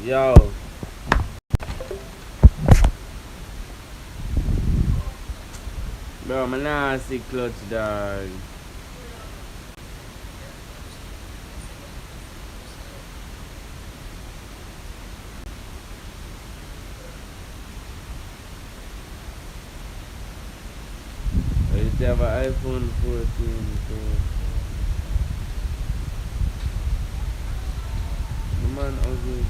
Yo. Bro, I'm not see Clutch, dog. I used to have an iPhone 14. So. The man ugly.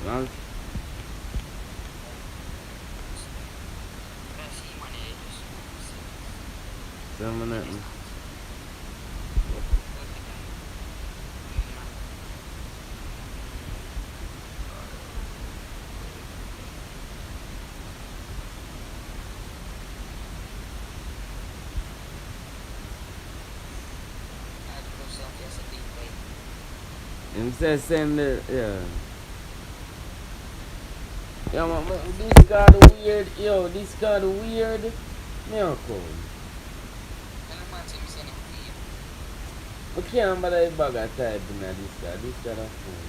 Well, 7 minutes. Him say send it, yeah. Yeah, man, this card weird, yo, this card weird. Miracle. I can't bother if bag of type in this card. This card of phone.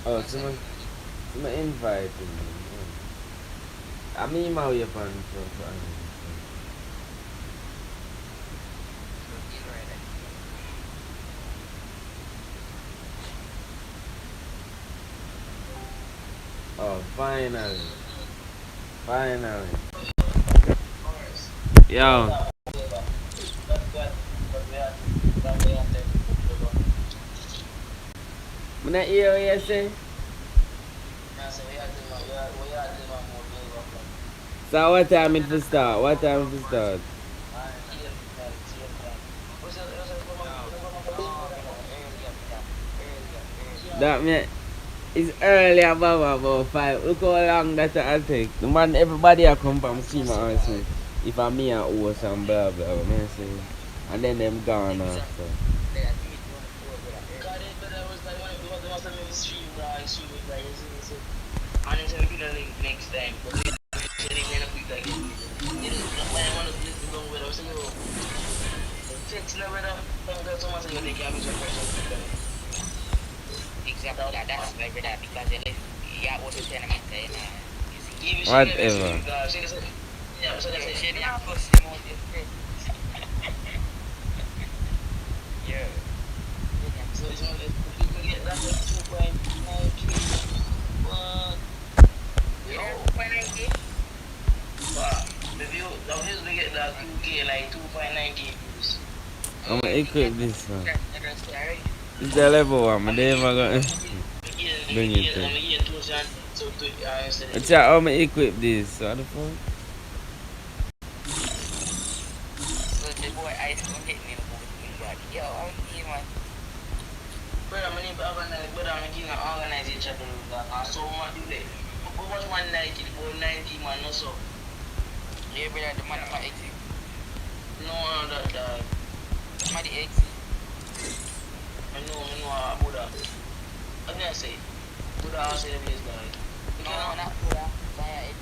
Oh, someone invite him. I mean, my way upon Oh, finally. Finally. Yo. I'm not hear what you say. So what time it for start? What time it for start? That mean it's early about 5. Look how long that I take. The man everybody a come from see my answer. If I'm me and host and blah blah blah. Man say. And then them gone after. Next time. Exactly, that's very bad because you also tell them Whatever. Yeah. So it's only if you get that 2.9k, but yo, wow, the views we get that 2k like 2.9k views. I'm gonna equip this one. It's the level one, but they never gonna bring it to. It's how I'm gonna equip this. What the fuck? So the boy ice don't hit me but yo, I'm here man. But I'm gonna organize each other so much do they. But what's 190 for 90 man also? Yeah, but the man my exit. No, that my exit. I know about that. I'm gonna say Buddha also the place guy. No, not Buddha. Saya exit.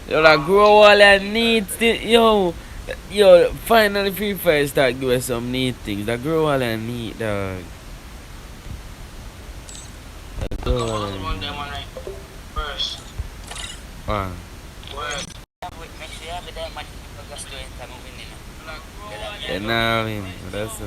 Yo, that grow all that neat thing. Yo, finally Free Fire start doing some neat things. That grow all that neat, dog. That grow all that neat. First. Wow. Yeah, nah, I mean, that's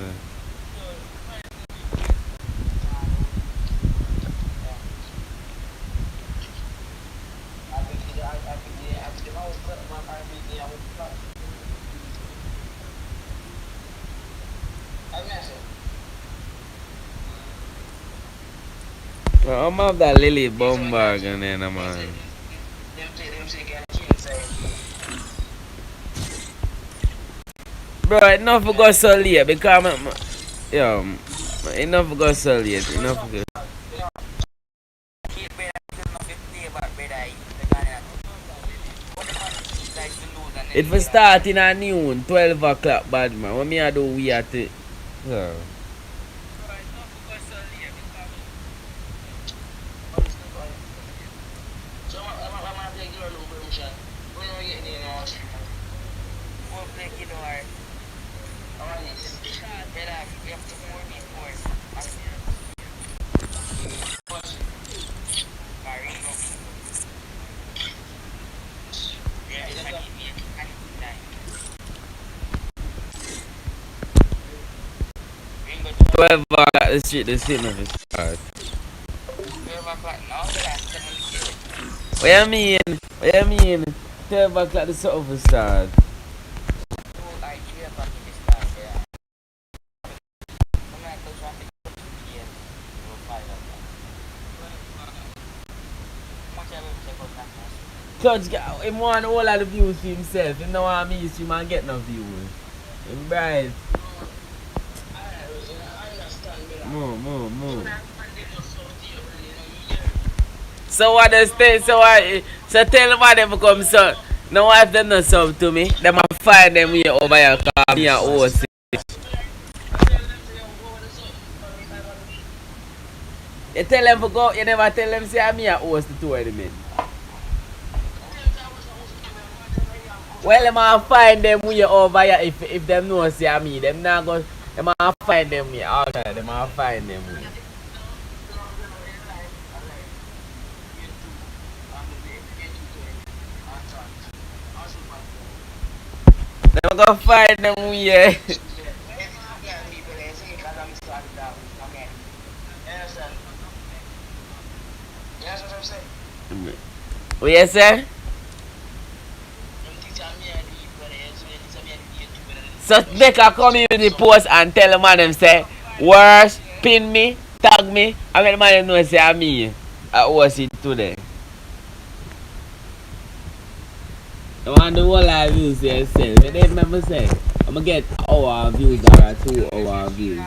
I'm have that Lily Bombard and then I'm on. Bro, enough to go so late because enough to go so late. Enough to go. It was starting at noon, 12 o'clock, bad man. What me I do we at it? So. Whoever got the shit, the signal is start. What you mean? What you mean? 12 o'clock the sort of start. Clutch him want all of the views for himself. Him don't want me to see man get no views. Him bright. Move. So what they say? So tell them why they become so. No wife them not sub to me. Them a find them here over here cause me a host. You tell them to go, you never tell them say me a host the two of them. Well, them a find them way over here if them know say me. Them not Them a find them way. All right, them a find them way. Them go find them way. What you say? So make a community post and tell the man them say, worse, pin me, tag me, and make the man them know say I'm me. I was it today. I want the whole live views yourself. You didn't remember say, I'm gonna get hour views or 2 hour views.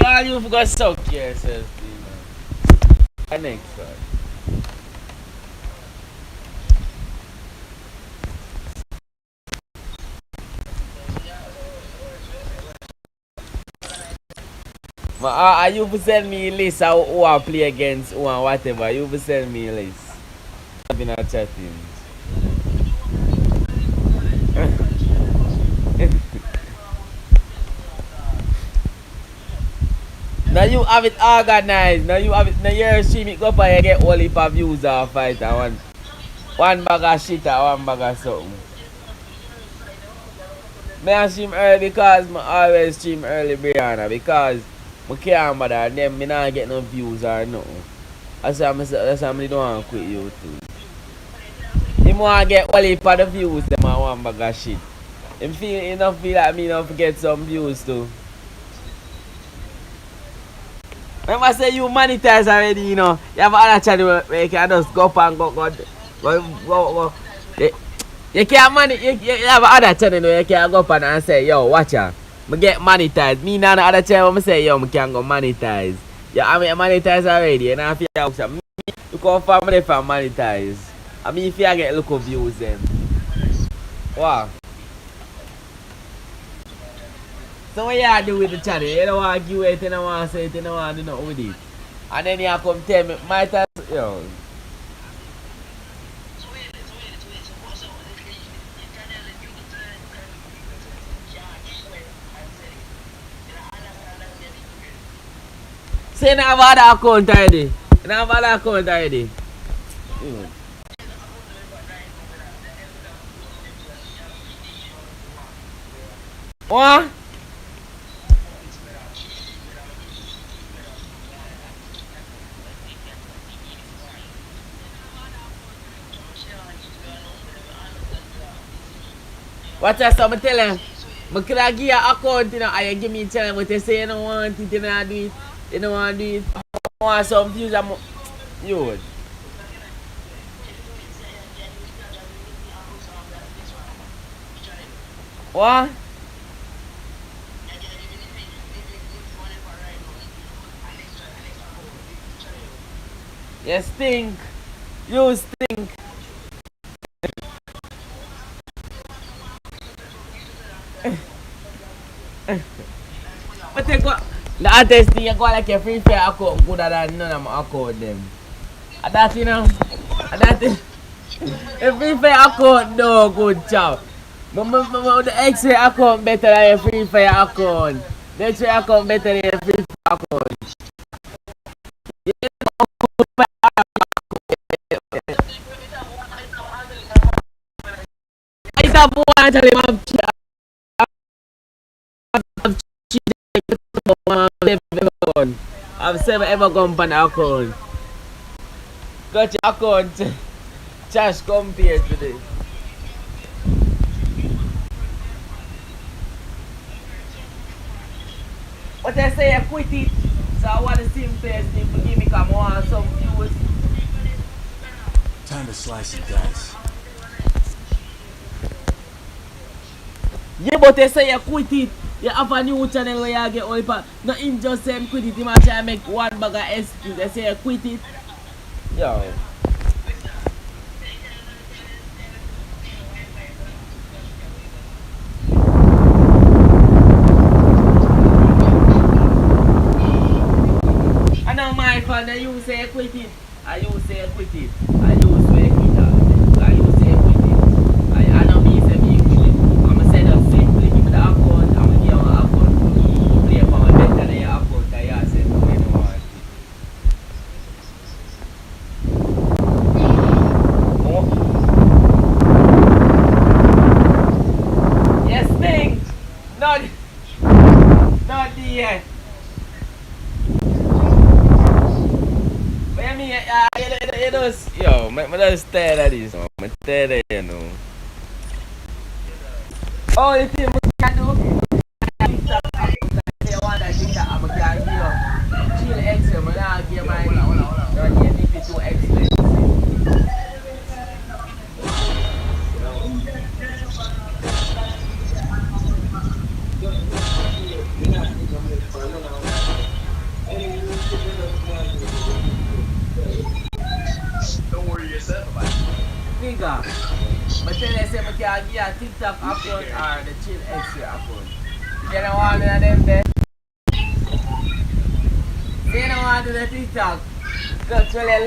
All you forgot suck yourself, man. Next one. You will send me a list of who I play against who and whatever. You will send me a list. I've been chatting. Now you have it organized. Now you have it. Now you're stream it go up and you get all heap of views or fight and one bag of shit or one bag of something. I stream early because I always stream early, Brianna, because I can't bother and then I not get no views or nothing. That's why I don't want to quit YouTube. If I want to get all heap of the views, then I want bag of shit. He don't feel like me don't get some views too. Remember say you monetize already, you know. You have other channel where you can just go up and go. You can't you have other channel where you can go up and say, yo, watch ya. I get monetized. Me now the other channel I say, yo, I can go monetize. Yeah, I mean monetize already, and I feel like me look how far money for monetize. I mean if you get look of views then. Wow. So what you do with the channel? You don't want to give it, you don't want to say it, you don't want to do nothing with it. And then you come tell me, my time, yo. So you don't have other account already? You don't have other account already? What? What's that? So I tell him, I could give you an account, you know, and you give me a channel, but you say you don't want it, you don't want to do it, you don't want to do it. I want some views, you. What? You stink. You stink. But you go, the hottest thing you go like a free fire account gooder than none of my account them. And that you know, and that a free fire account no good job. But the X-ray account better than a free fire account. The X-ray account better than a free fire account. I have one tell him I've never ever gone on account. Got your account. Cash compared today. But I say I quit it. So I want the same place to give me come on some views. Time to slice and dice. Yeah, but they say you quit it. You have a new channel where you get all the part. Nothing just say quit it. You might try to make one bag of excuse. They say you quit it. Yo. I know my fault that you say you quit it. And you say you Not the But I mean, it does, yo, I just stare at this, man. I stare there, you know. Oh, the thing I can do, TikTok account, if you want that TikTok, I can give you chill X, I'm gonna give my Nippy 2X lens. Don't worry yourself about it. Nigga, but tell you say I can give you a TikTok account or the chill X account. If you don't want none of them there, if you don't want to do the TikTok, just really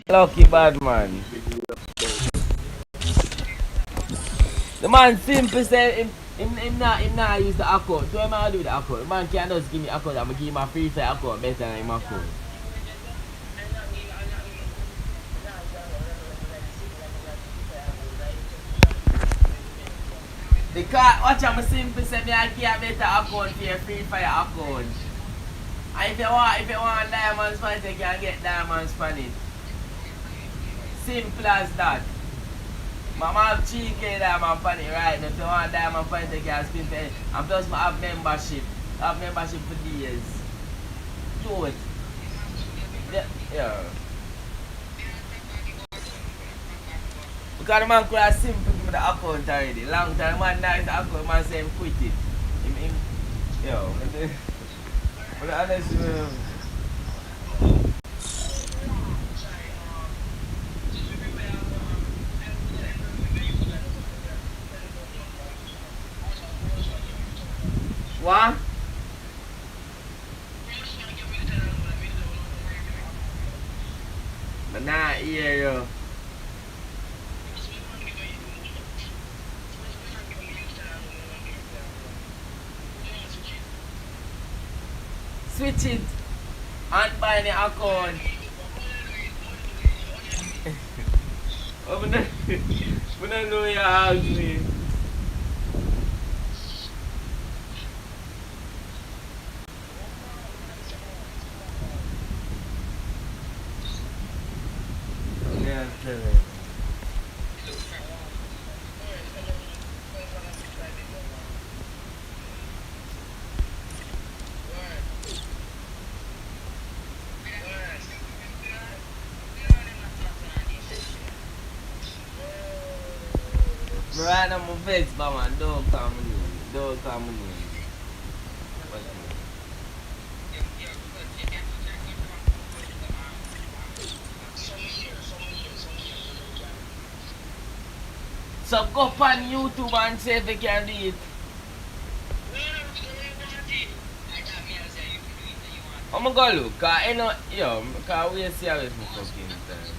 lucky bad man. The man simple say him not use the account. So him not do the account. The man can't just give me account. I'm gonna give him a free fire account better than him account. Because watch I'm simple say me I give a better account for your free fire account. And if you want diamonds for it, you can get diamonds for it. Simple as that. Mama have cheeky diamond for it right now. If you want diamond for it, you can spin for it. And plus I have membership. I have membership for years. Do it. Yeah. Because the man could have simple give me the account already. Long time the man nice the account, man say him quit it. Yo. But honestly, what? But nah, yeah, yo. Switch it and buy the account. I don't know you ask me. Yeah, tell me. Right now, my vex, but man, don't come in. Don't come in. So go on YouTube and see if you can do it. I'm gonna go look, cause I know, yo, cause we see how it's my fucking time.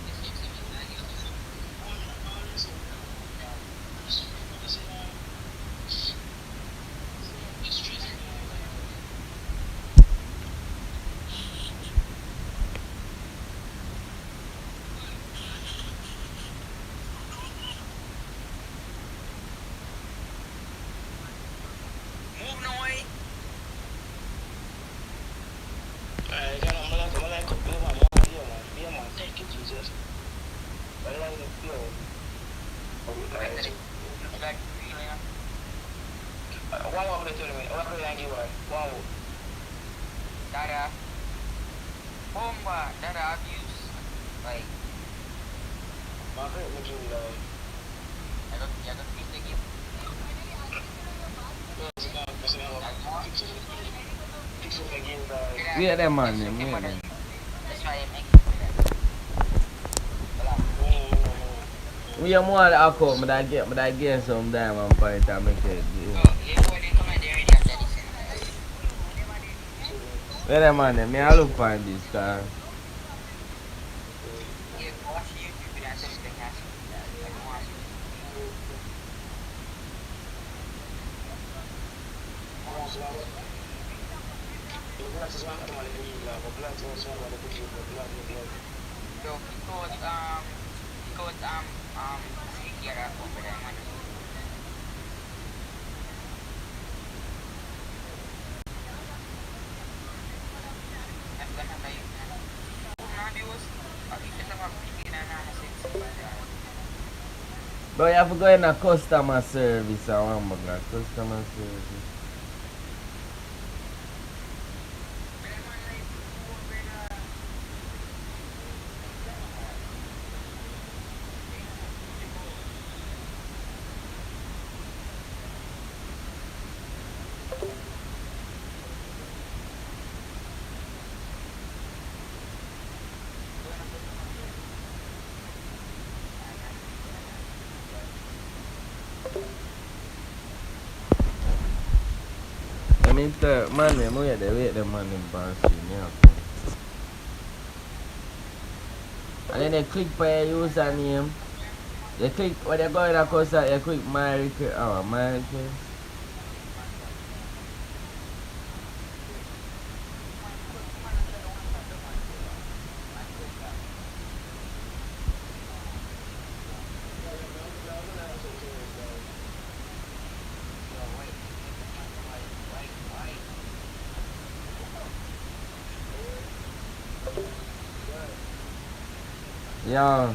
Dada abuse. Like, I don't think they give. Yeah, that man, yeah. That's why I make We are more of the account, but I get some diamond for it and make it. Where that man, me I look find this car. Bro, you have to go in a customer service or one bag. Customer service. I mean, man, I'm wait the man in Banshee, yeah. And then they click for your username. You click, when you go in a customer, you click my request. Oh, my request. Yeah.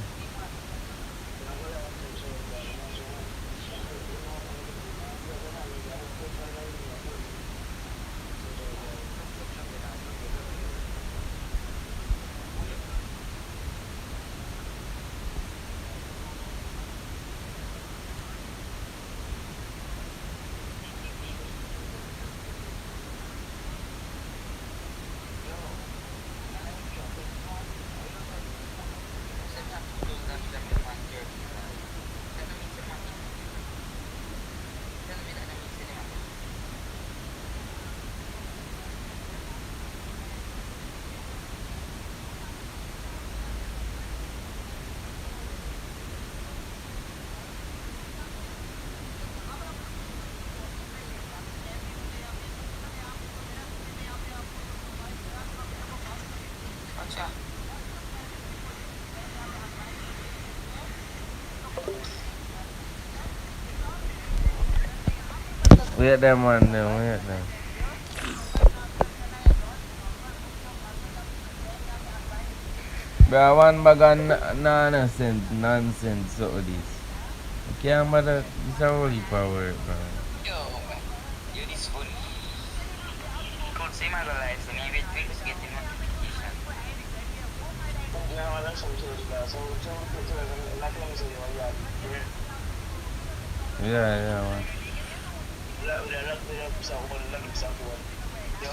Wait them on them, wait them. Bro, one bag of nonsense, so this. You can't bother, this a holy power, bro. Yo, you this fool. Could say my life, so maybe it will get in notification. No, that's what you guys. So, like let me say, Yeah, man. Yo,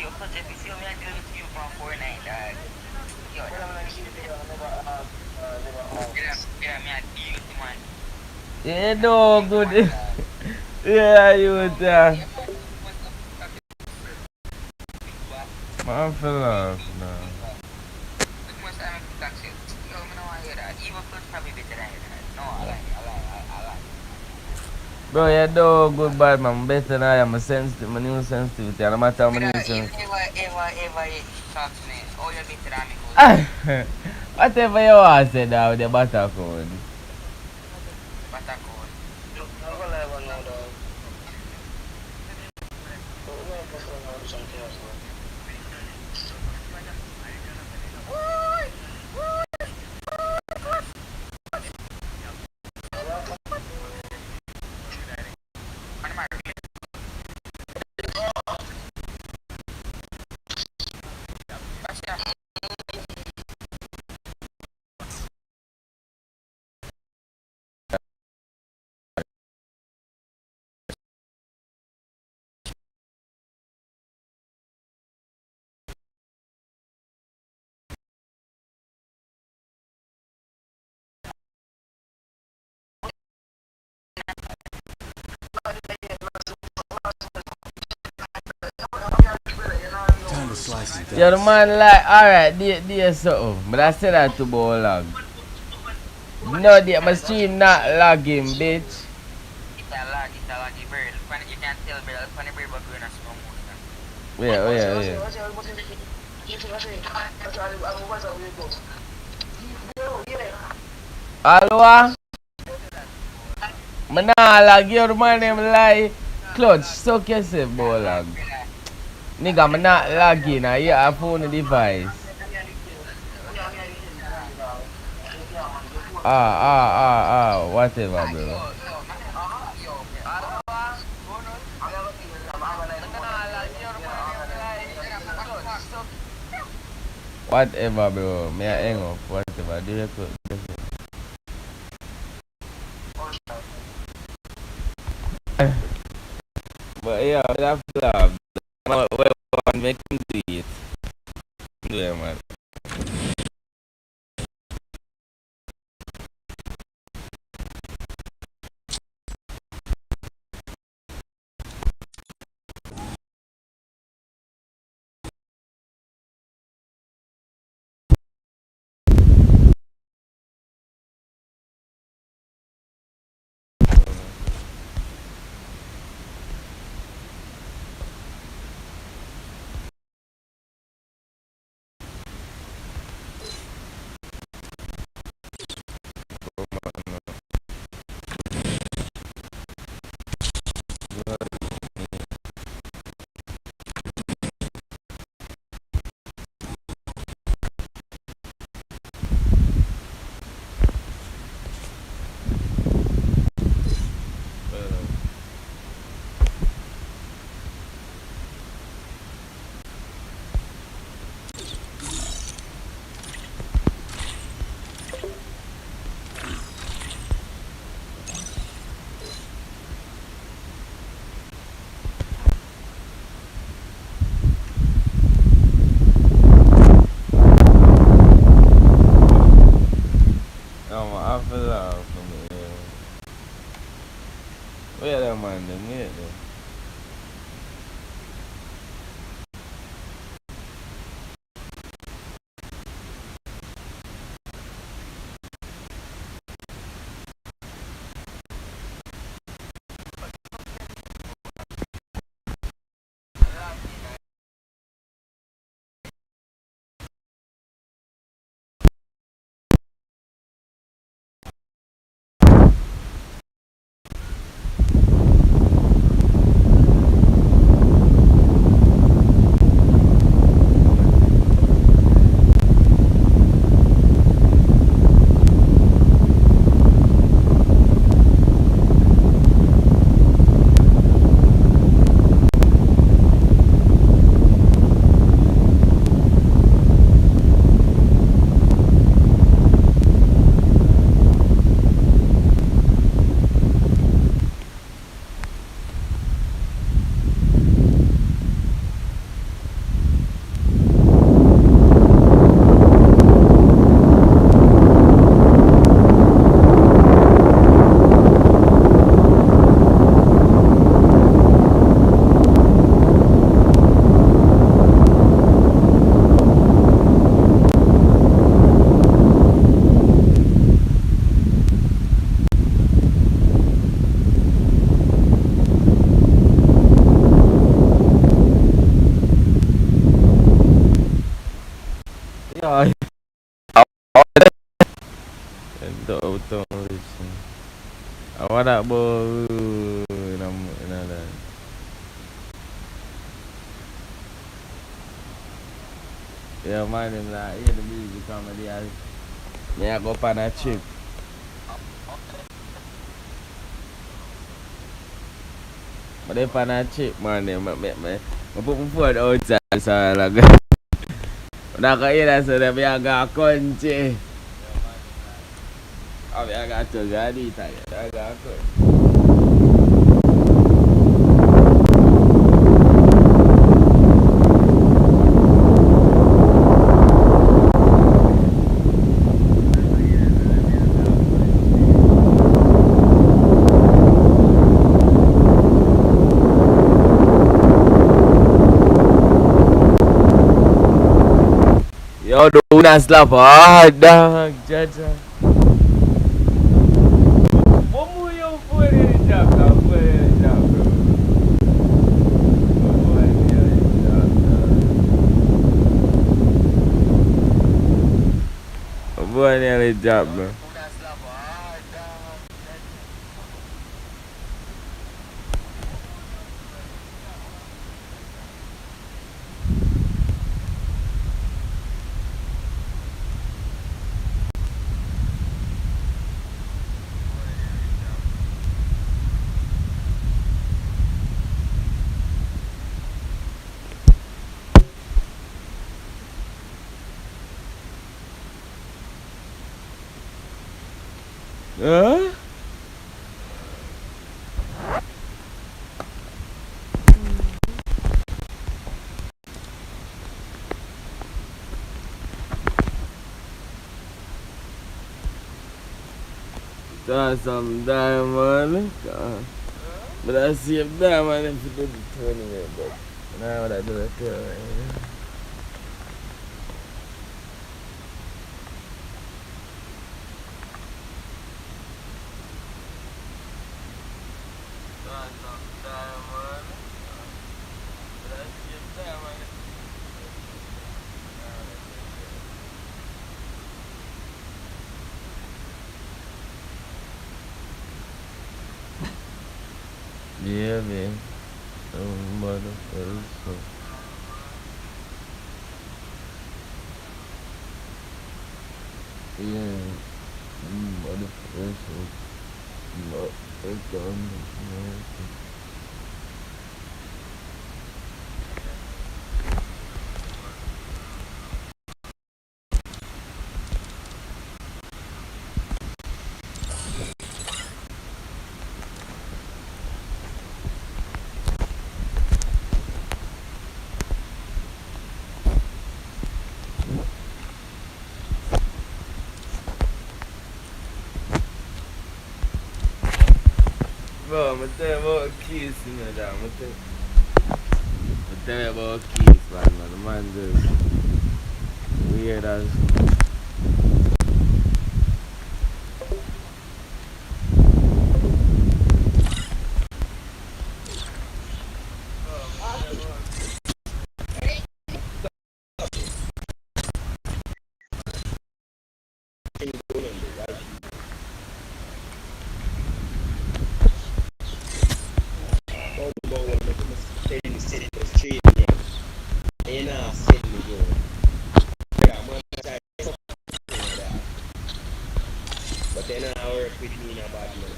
first, if you see me, I do it to you from 4-9, dog. Yo, yeah, me, I deal with the man. Yeah, no, good. Yeah, you would, man, fell off, no. Most time I tax you. Yo, I don't want to hear that. Even first probably better than that. No, I like. Bro, you do good bad, man. Better than I am. My new sensitivity. And no matter how many If new ever talk to me, oh, you're better than me, cause whatever you want to say now with the butter code. but I could. Yeah, the man like, alright, there's something. But I said that to Bolag. No, my stream not lagging, bitch. It's a laggy bird. You can't tell bird, funny bird, but we're not slow motion. Yeah. Alwa? Man nah lag, your man name lie. Clutch, suck yourself, Bolag. Nigga, I'm not lagging. I have a phone device. Whatever, bro. Whatever, bro. May I hang up? Whatever. Do you could? But yeah, that's love. What make him do it? Do it, man. I feel love from the air. Where that man, them here, though? Yeah, betul awak nak nama ya mana lah ya demi sama dia ni aku panah chip mana panah chip mana mampu perempuan salah kan dah kaya dah sudah biar agak kunci biar agak terjadi tak agak kunci. Yo, unas lah dah jaja. Bomu yang boleh jaga, boleh jaga. Boleh jaga. Huh? That's some diamond. But I see a diamond if you do the tournament, but now I do the tournament. Yeah, man. Oh, motherfucker. Yeah. Motherfucker. Motherfucker. Bro, I'm tell you about kiss, you know that. I'm tell you about kiss, man. The man just weird as. But then I work with me in a bad man.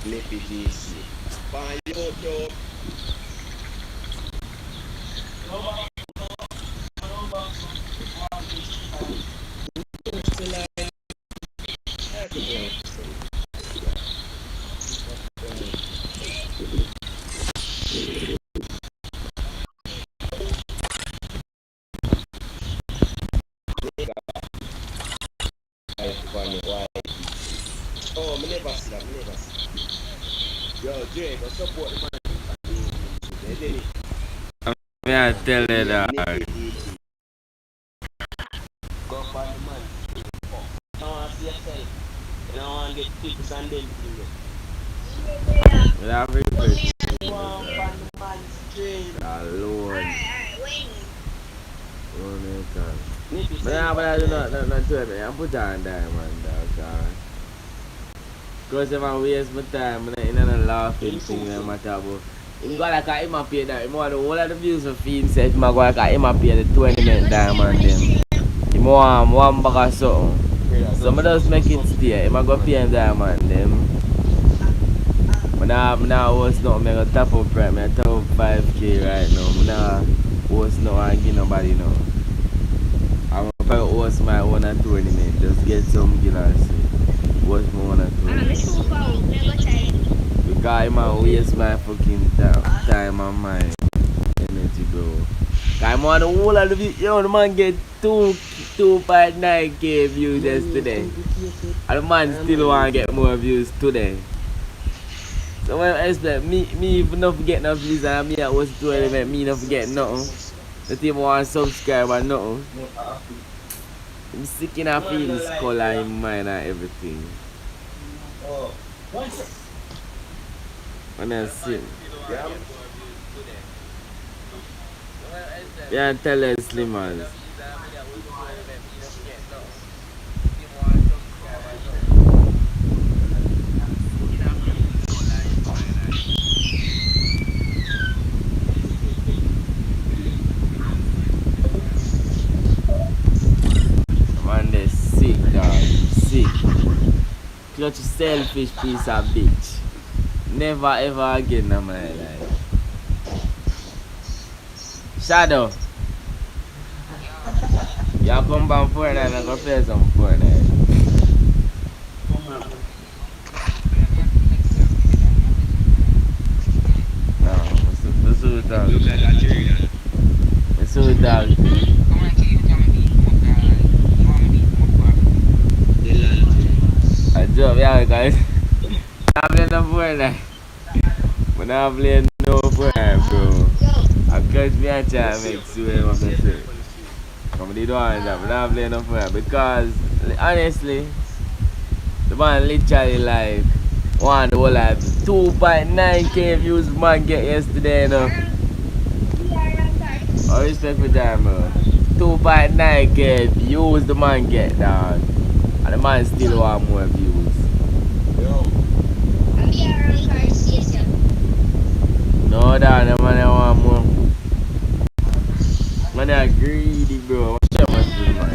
Nippy DC. Find YouTube. Oh, I never see that. I never see. Yo, Jay, go support the man. I tell you that. Go find the man. I want to see yourself. And I want to get tips and them things. But I regret. I want to find the man straight. Alone. Nippy, But I do not tell me. I put on diamond, dog. Because if I waste my time, I'm not laughing thing when I talk about. I'm going to him pay that. I'm want the whole of the views of him says I'm going to him pay the tournament diamond them. I'm want one bag of something. So I just make it stay. I'm going to pay him diamond them. But now host nothing. I'm going to top up right. I'm top up 5K right now. I'm not host nothing and give nobody now. I'm going to host my own tournament. Just get some guinness. What's more than because I'm waste my fucking time and my energy, bro. I'm on the whole of the video. The man get 2.9k views yesterday. And the man still want to get more views today. So when I expect me if not forget no views and me at was doing it, me not forget nothing. The team want to subscribe and nothing. I'm sick in a feelings color in mind and everything. When I see yeah, tell us Slimmers. Man, they sick, dog. such a selfish piece of bitch. Never ever again in my life. Shadow. Y'all come back for that and go play some Fortnite. No, let's do it dog. Let's do it dog. I drop yeah guys. I'm playing no Fortnite. But I'm playing no Fortnite bro. I catch me a try to make sure I'm going to say. Come the door and that, but I'm playing no Fortnite because honestly the man literally like one the whole like 2.9k views man get yesterday, you know. I respect for that, bro. 2.9k views the man get, dog. And the man still want more views. No, dog, the man want more. Man, they are greedy, bro. Watch out, man, to the man.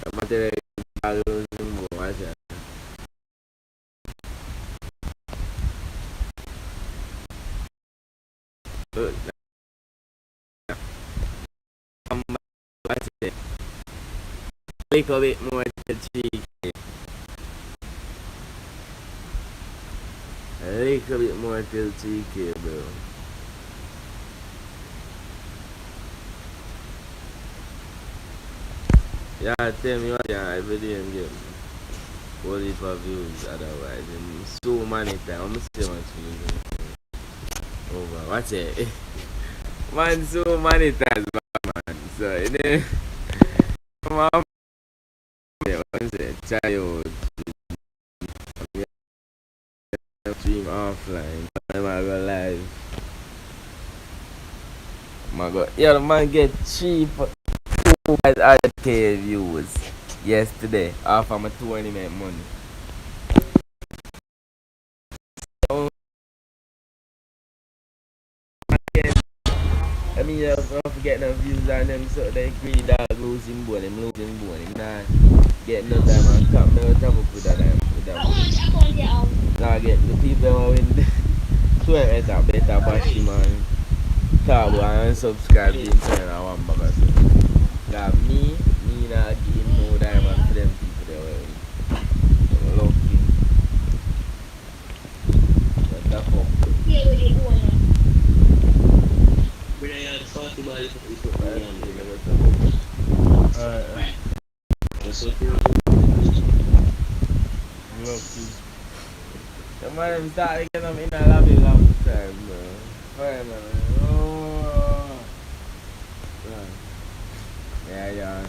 I'm tell you, watch out. Look, watch it. A little bit more cheeky. A little bit more cheeky, bro. Yeah, tell me what every day I'm getting. All these views otherwise. And so many times. I'm say much views over. Watch it. Man, so many times, man. So, and then, my mom say, child, stream offline. I'm going to go live. My God. Yeah, the man get cheap 200k views yesterday off of my tournament money. So, I mean, you don't forget no views on them, so they greedy dog losing bone, him losing bone, him not get no time on top, no time up with that time, with that. Now get the people who win, swear it up, better bash him and talk about and subscribe to him, turn on one bag or so. Got me not give him no diamond for them people they were lucky. What the fuck? Alright. The man started getting them in a lobby long time, bro. Fine, man. Oh. Yeah, yeah,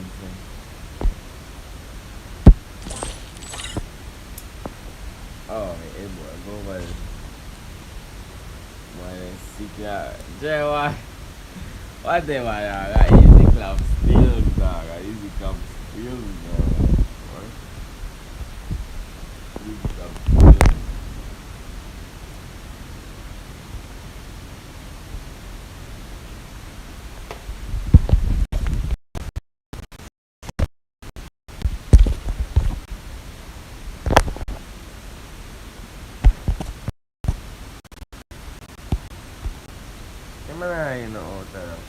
oh, hey, boy, go over there. Boy, sick, Jay, what they want, I easy club still, dog. I easy club still, dog. What? Easy club still. Gimana ini otak?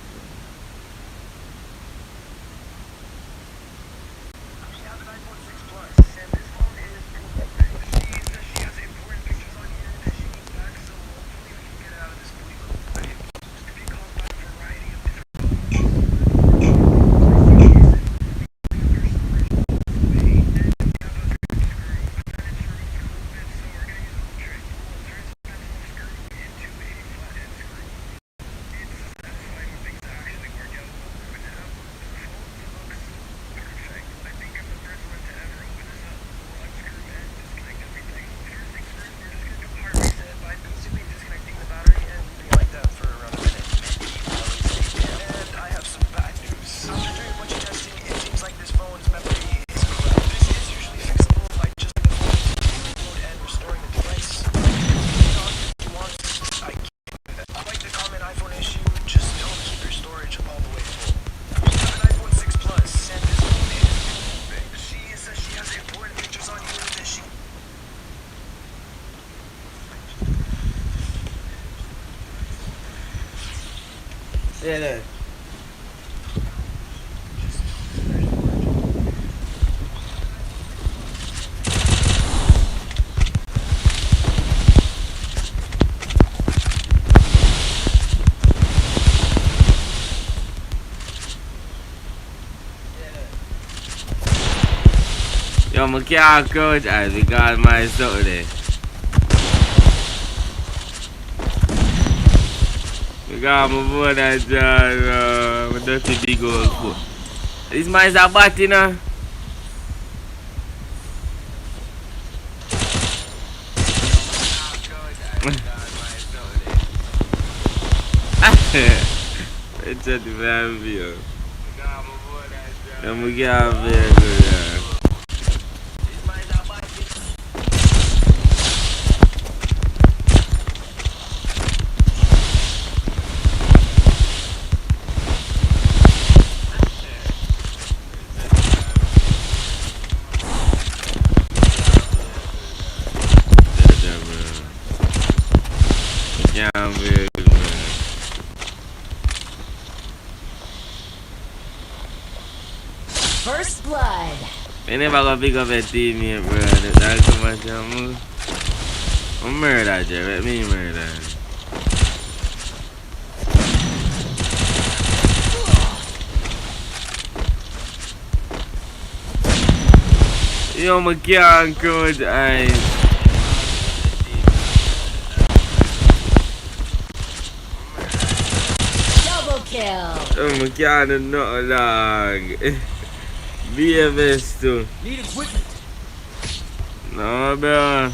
Yeah. Yo, I can't crouch eyes because my something there. Because my boy that John, my dirty big old foot. This man's a bat, you know. It's a divine view. I'm going to get out of here. First blood. I never gonna pick up a teammate, bro. That's too much. I'm murder, Jay. Let me murder. Yo, my can't close eyes. Double kill. Oh, my can't do nothing long. BMS too. Need equipment. No, bro.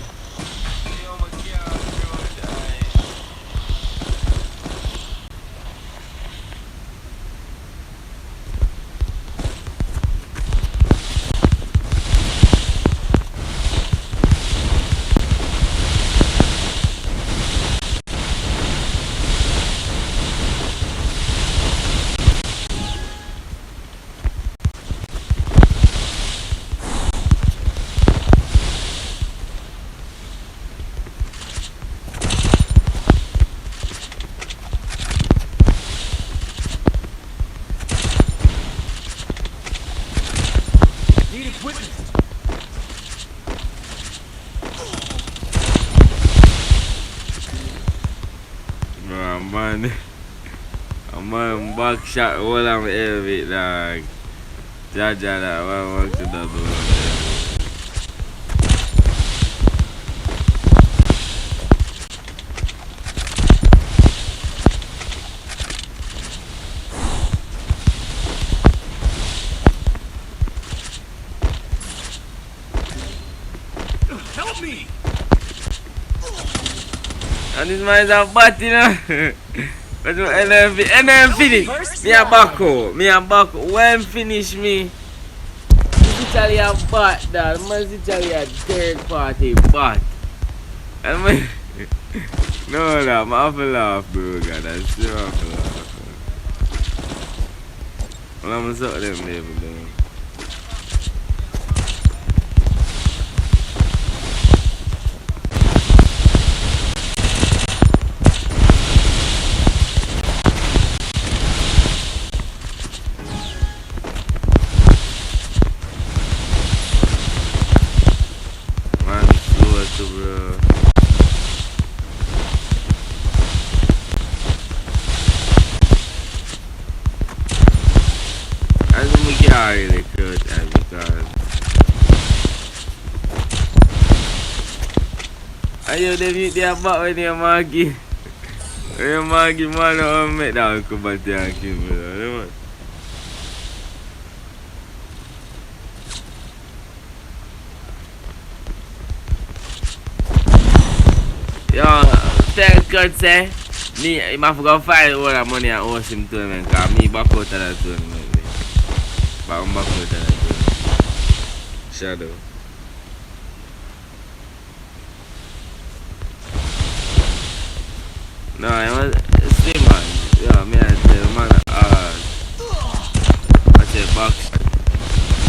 Need equipment. Bro, man. I'm on back shot all I'm heavy, dog. Jaja, that one work to that one. Help me. And this man is a bat, you know. But NM finish. Me a back out. Me a back out. When finish me, this literally a bat, dog. Man is literally a third party bat. And man, no, no, I'm have to laugh, bro. God, I still have to laugh. Well, I'm sort of them there, bro. Bro. I think we can't really coach because ayo they are back when you're Maggie. When you're Maggie, man, I'll make that come back to and kill me. Yo, tell God say, me, I forgot to find all that money and owe him tournament because me back out of that tournament. But I'm back out of that tournament. Shadow. No, I was, see man, yo, me I tell man, I say box.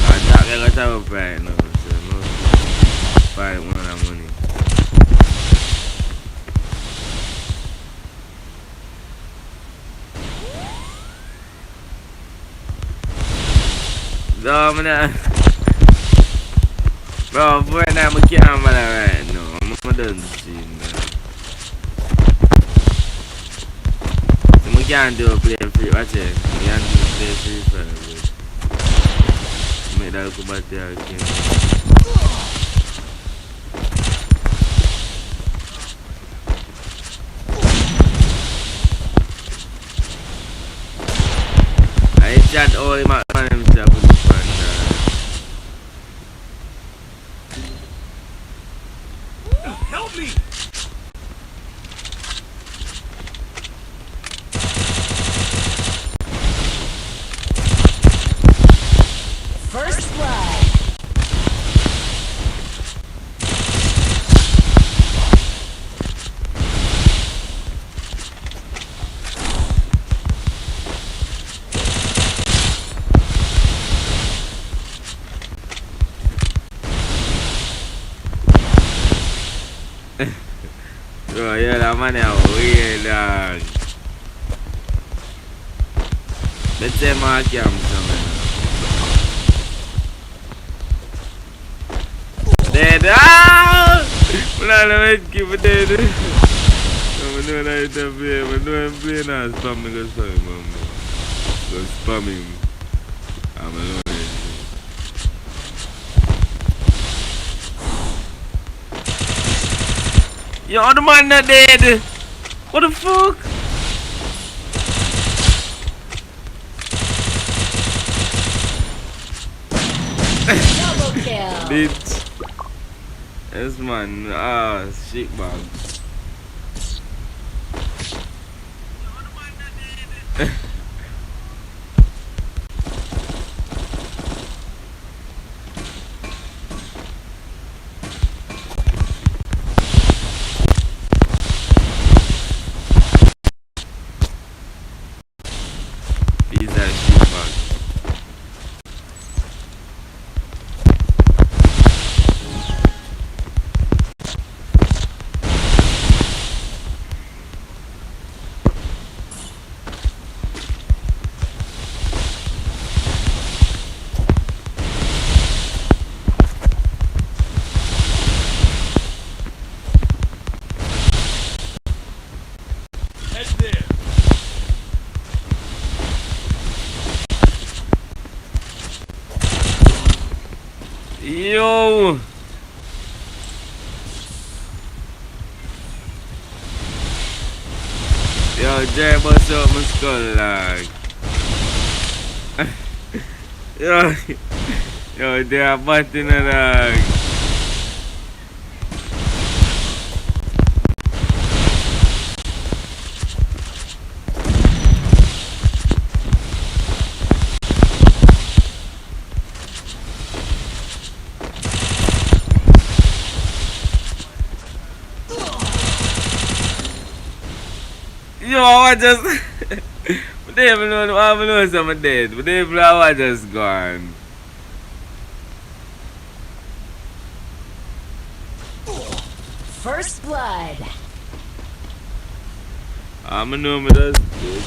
I got to have a pride now, so no, find one of that money. No, I'm not. Bro, for right now, I can't right now. I'm done seeing that. So I can't do a play free. Watch it. I can't do a play free fire. Make that go back there again. I chat all my man himself with the fun. Help me! First blood. Bro, yeah, that man is weird, dog. Let's say my cam somewhere. Dead. Ah! I'm not going to keep it dead. I'm doing that to play. I'm doing play now. Spam me, go spam him. Go spam him. I'm alone. Yo, the man not dead. What the fuck? Double kill. Bitch. Yes, man. Ah, shit, bag. These are shit, bag. Head there. Yo! Yo, Jerry, bust up my skull, like. Yo, yo, they are batting a dog. Yo, I just. But they even know, I even know some dead. But they even know I just gone. First blood. I'm gonna know me that's good.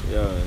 Yeah.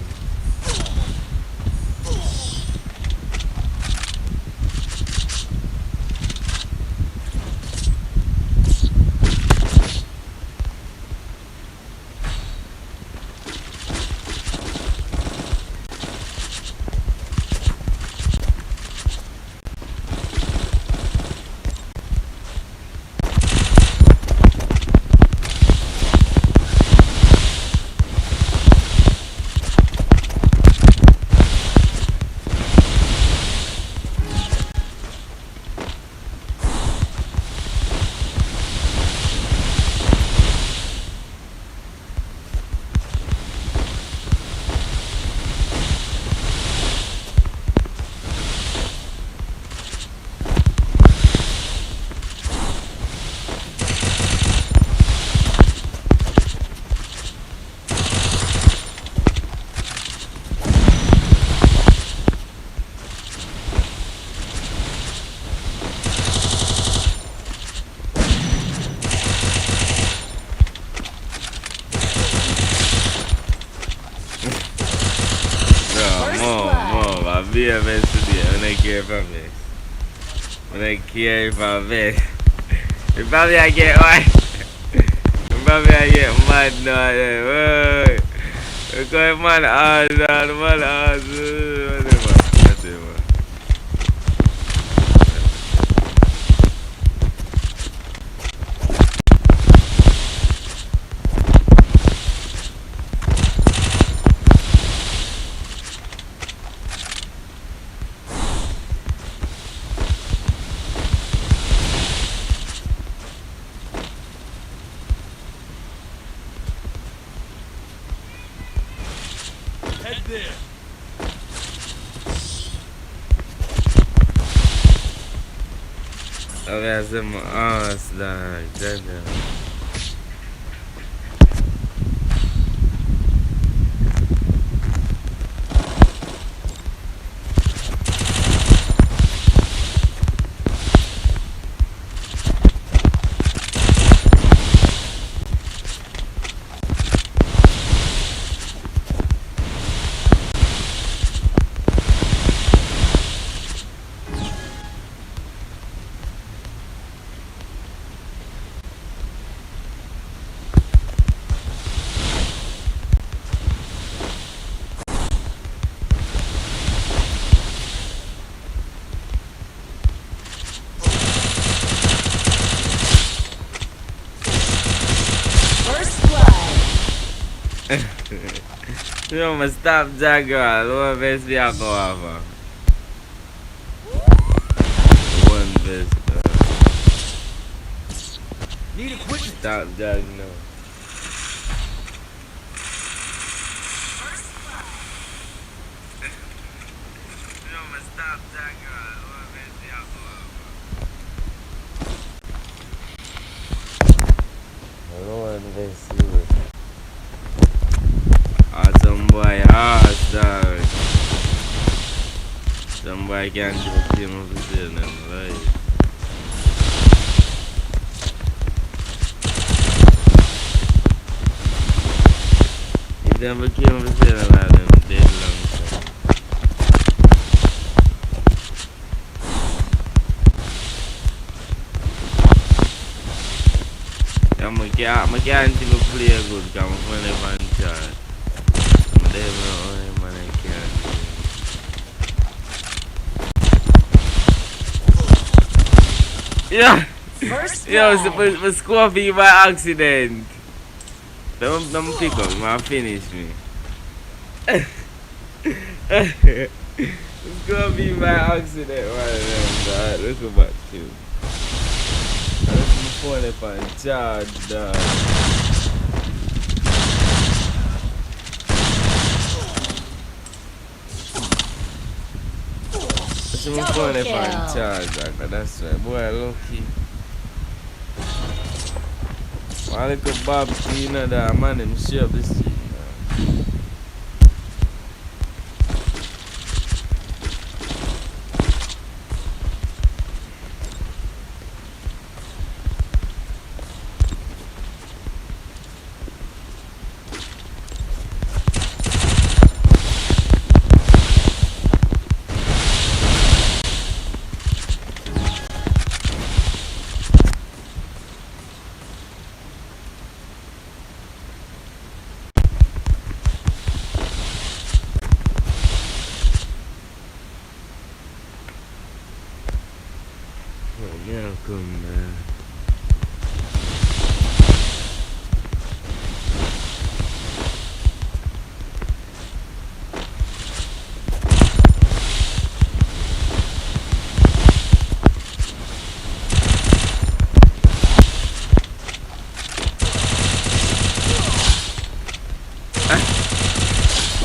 be a best today. When I care for best. When I care for best. Probably I get one. Probably I get mad now. Because man, whatever. Head there. Oh, that's in my arms, like that. First blood. You know, my stop Jaguar. Lower best be I go over. One best. Need equipment. Stop Jag, no. You know, my stop Jaguar. Lower best be I go over. Lower best you. Some boy hard, dog. Some boy can't give a team of the same, right? If they ever came of the same, I'll them dead long time. Yeah, I can't even play good because I'm going to man charge. Yeah, yo, supposed to score for you by accident. Don't pick up, man, finish me. Score for you by accident, man. Look about you. That's my phone up on charge, dog. My phone if I'm charged, that's right. Boy, lucky. Why little Bob you know that man him share this shit. Welcome, man.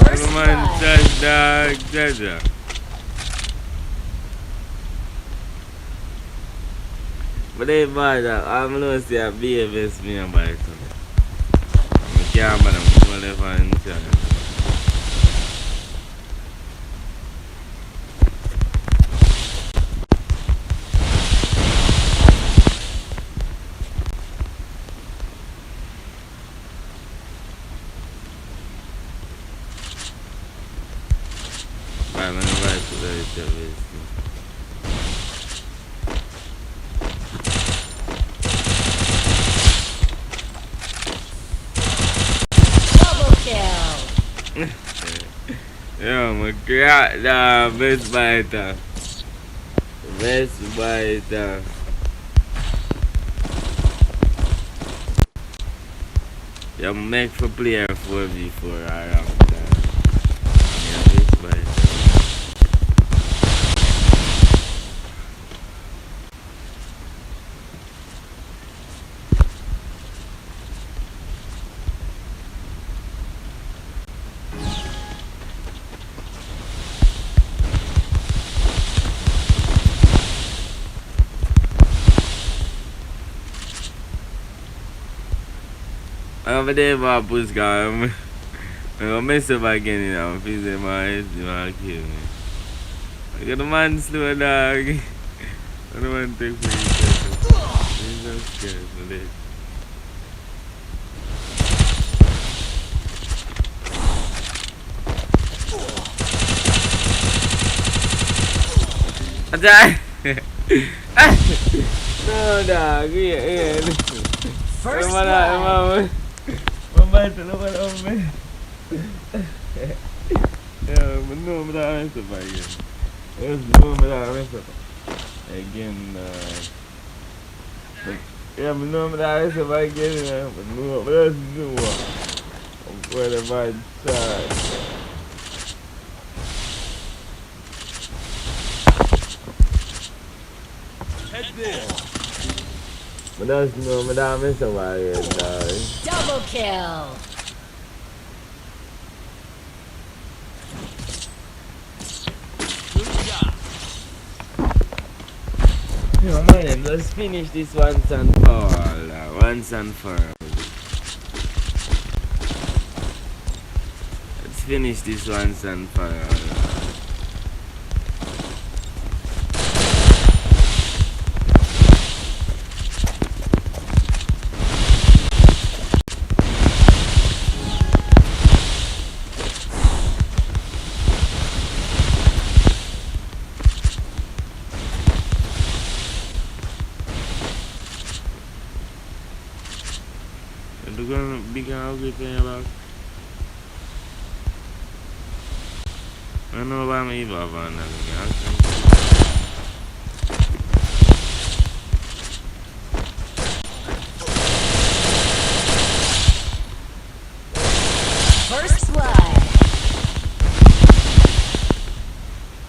First Man, blood. Jaja. But they buy that. I'm going to say a BFS me and buy it. I can't buy them. I'm going to find it. I'm going to buy it. Double kill. Yeah, my crack the best biter. Best biter. You make for player 4v4 around that. Yeah, best biter. Over there, my push guy. I'm gonna mess up again, you know. If he's in my head, you wanna kill me. I got a man slow dog. I don't want to take for you. He's so scared for this. I died. No, dog. Yeah. First blood. Mamãe, tu não vai dar um beijo. Mas não me dá essa vai. Não me dá essa. Again, mas não me dá essa vai again. Mas não me dá essa. Where am I? Head there. Mas não me dá essa vai. Double kill. Good job. Yo, man, let's finish this once and for all. Once and for all. Let's finish this once and for all. You're gonna be going about. I don't know about me, but I'm not First blood.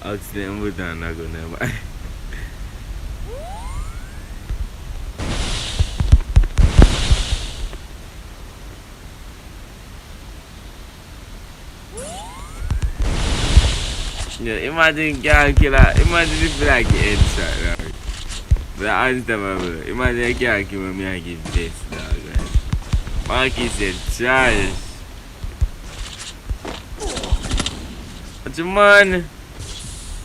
I'll stand with that, not gonna never. Yeah, imagine can't kill her. Imagine if I get headshot, dog. But understandable. Imagine I can't kill me and give this, dog. Right? Marky said, Charles. What's your man?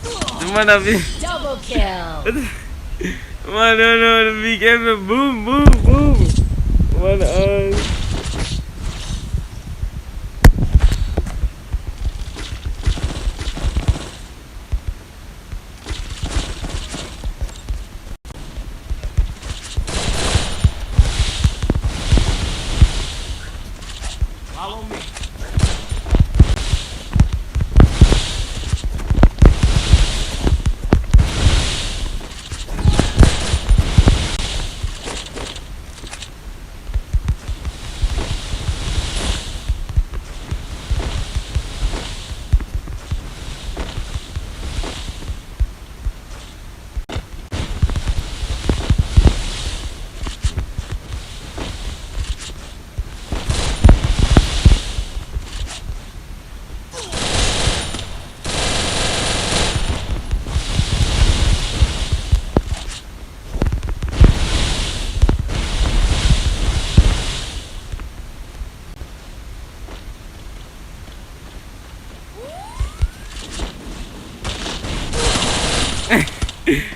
The man of it. Double kill. Man, no, be careful. Boom. Man, Follow me.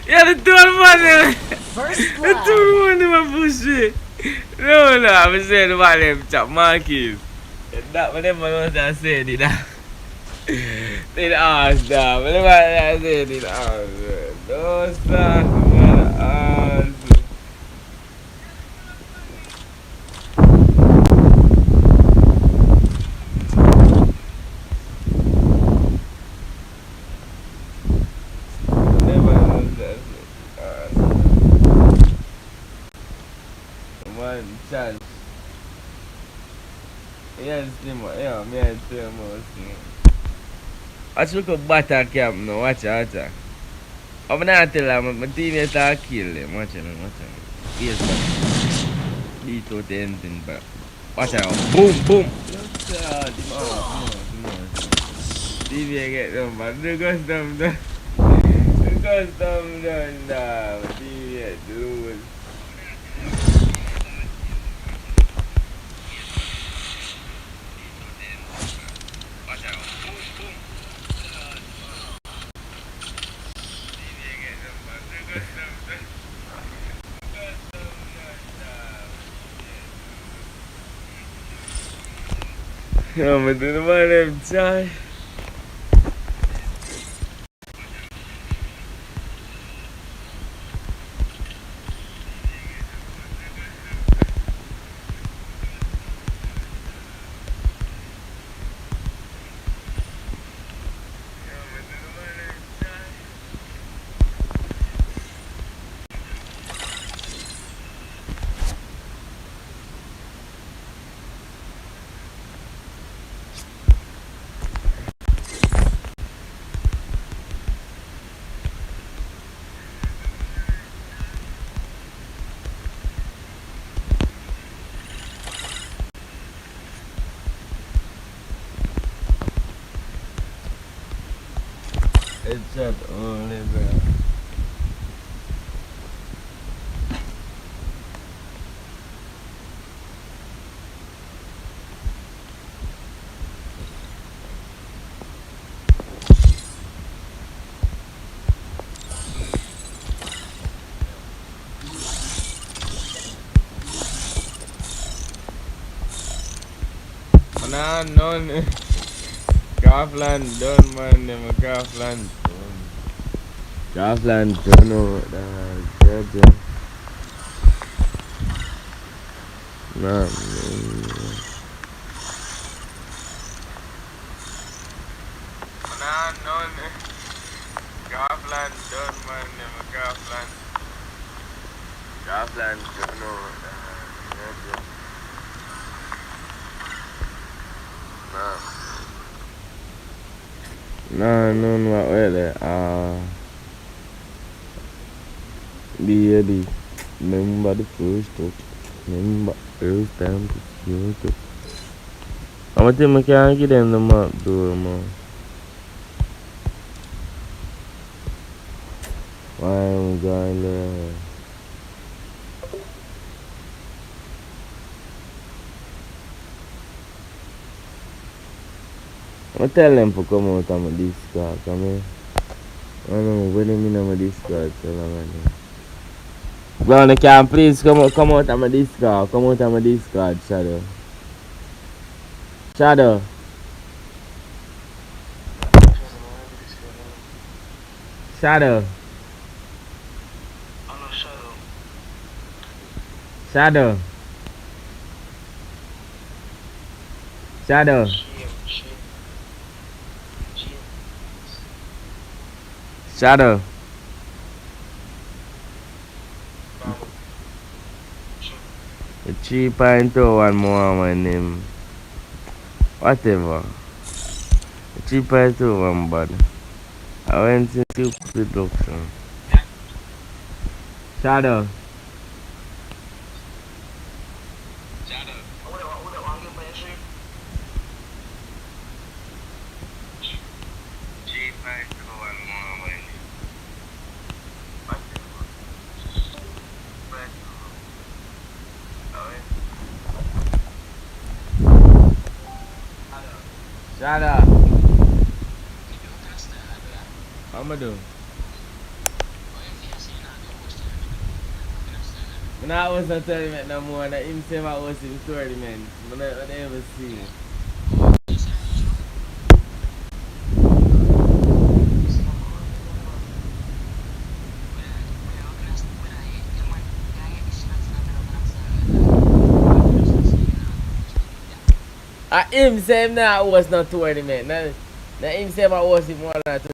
Yeah, the two man. First The blood. two man in my bullshit. No, I'm saying about them chop monkeys. That what them man was saying it. Need ass down. What about that? Need ass. No, sir. Man, ass. Never know that. One chance. Yes, yeah, me and tell you. Watch look up butter camp now. Watch it. I'm not tell them, my teammates are kill them. Watch them. Yes, beat out the engine, but watch out. Boom, boom. Look out. Come on. TV get them, but the custom done. The custom done now. TV get lose. Yeah, but the one of them try. It's just only bro. Nah, no. Kaufland done, man. Them a Kaufland done. Kaufland done over there. Georgia. Nah, no. Kaufland done, man. Them a Kaufland. Kaufland done over there. Georgia. No, what way there? Đi remember the first talk. Remember first time to see it. I'm gonna take can't get them the map door, man. Why am I going there? I tell them to come out of my Discord, come here. I don't know when they mean on my Discord, so long. Bro, they can please come out of my Discord. Come out of my Discord, Shadow. Shadow. Shadow. Shadow. Shadow. Shadow. The 3.01 more my name. Whatever. The 3.01 bad. I went into production. Shadow. Shut up. How am I doing? I wasn't telling him no more. That him say I was in 30 man. I never see. Him say him not host no tournament. Now him say him a host him one or two.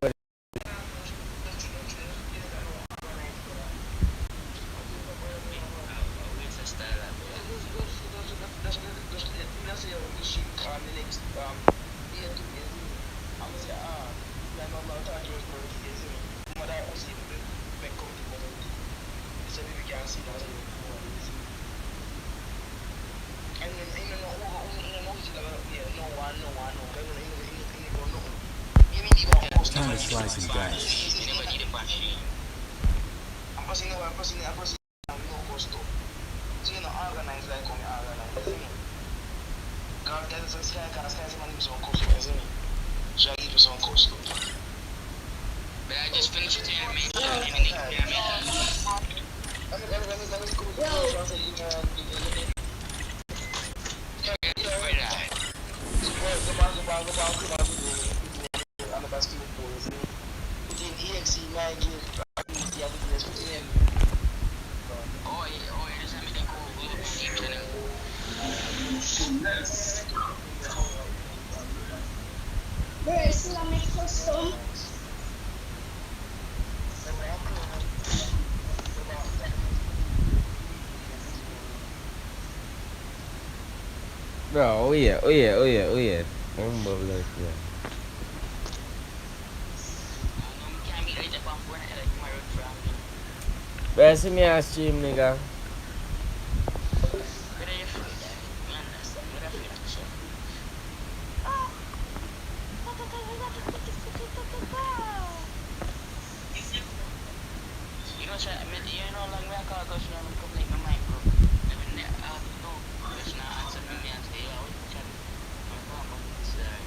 Time to slice and dice. So you know, organize like how you organize, isn't it? God tells us sky man give some custom, isn't it? So I give you some custom. But I just finished it and made sure everything clear, let me go to the so I said, I'm the best people, isn't it? Put in EXE, 9 gig, put in oh yeah, just let me go Bro, Islamic custom. Bro, oh yeah. Unbelievable. Bro, see me a stream, nigga.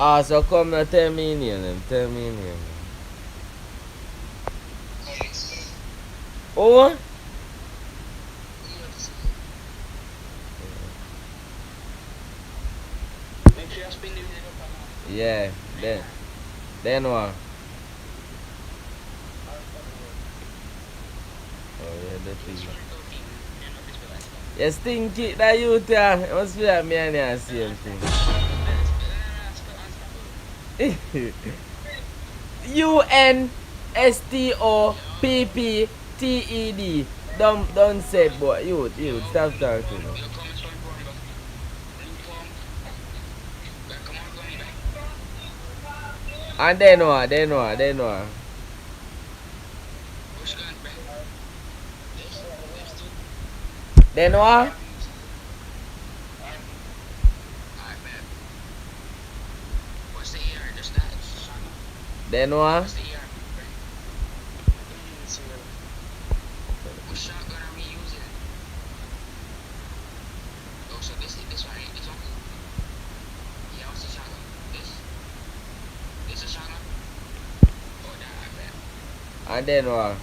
Ah, so come now tell me in here, then. Tell me in here. Oh? Yeah, then what? Oh yeah, the thing. You stinky that you tell. It must be like me and you same thing. UNSTOPPTED. Don't say it, boy. You stop talking. And then what? Then what? Then what? And then what?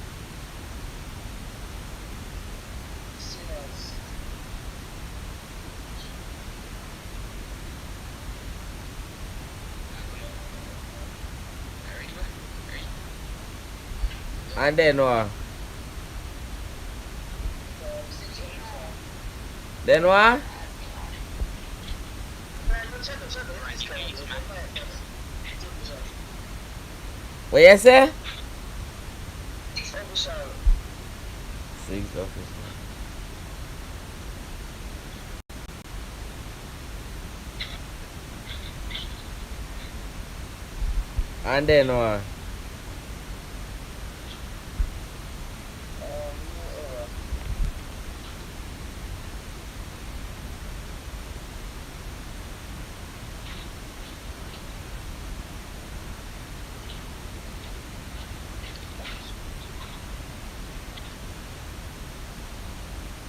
And then what? Then what? What you say? 6 official. And then what?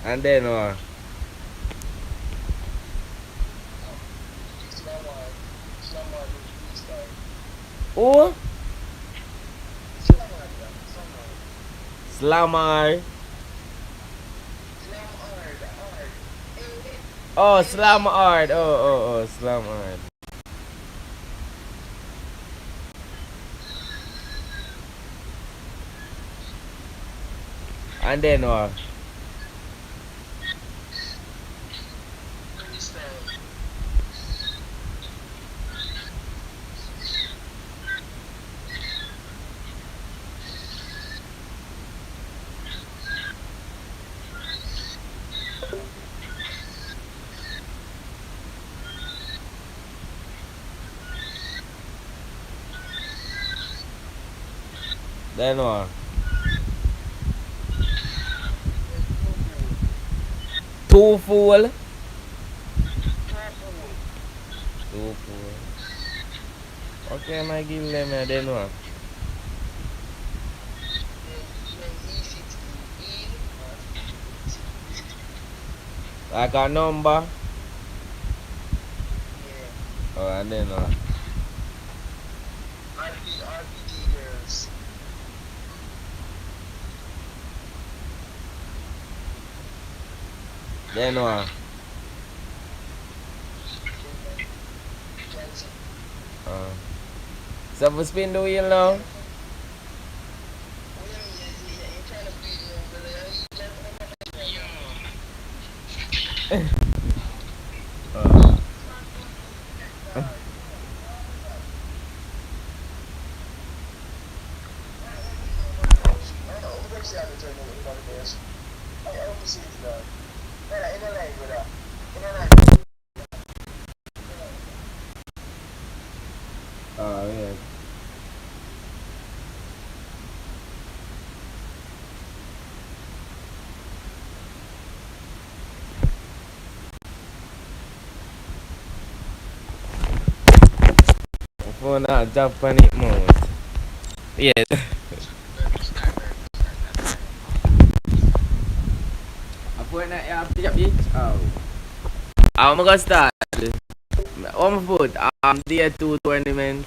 And then what? Who? Slammer. Oh, Slam Art. Oh, Slam Art. And then what? Then what? Two fool. Two fool. Okay, my give them then what? Like a number. Oh, and then what? RPD girls. Then what? So we spin the wheel now? Oh, yeah. For now, jump on it mode. Yeah. Apa nak yang sekejap je? Oh. I'm gonna start. On my foot. Dia 2 tournament.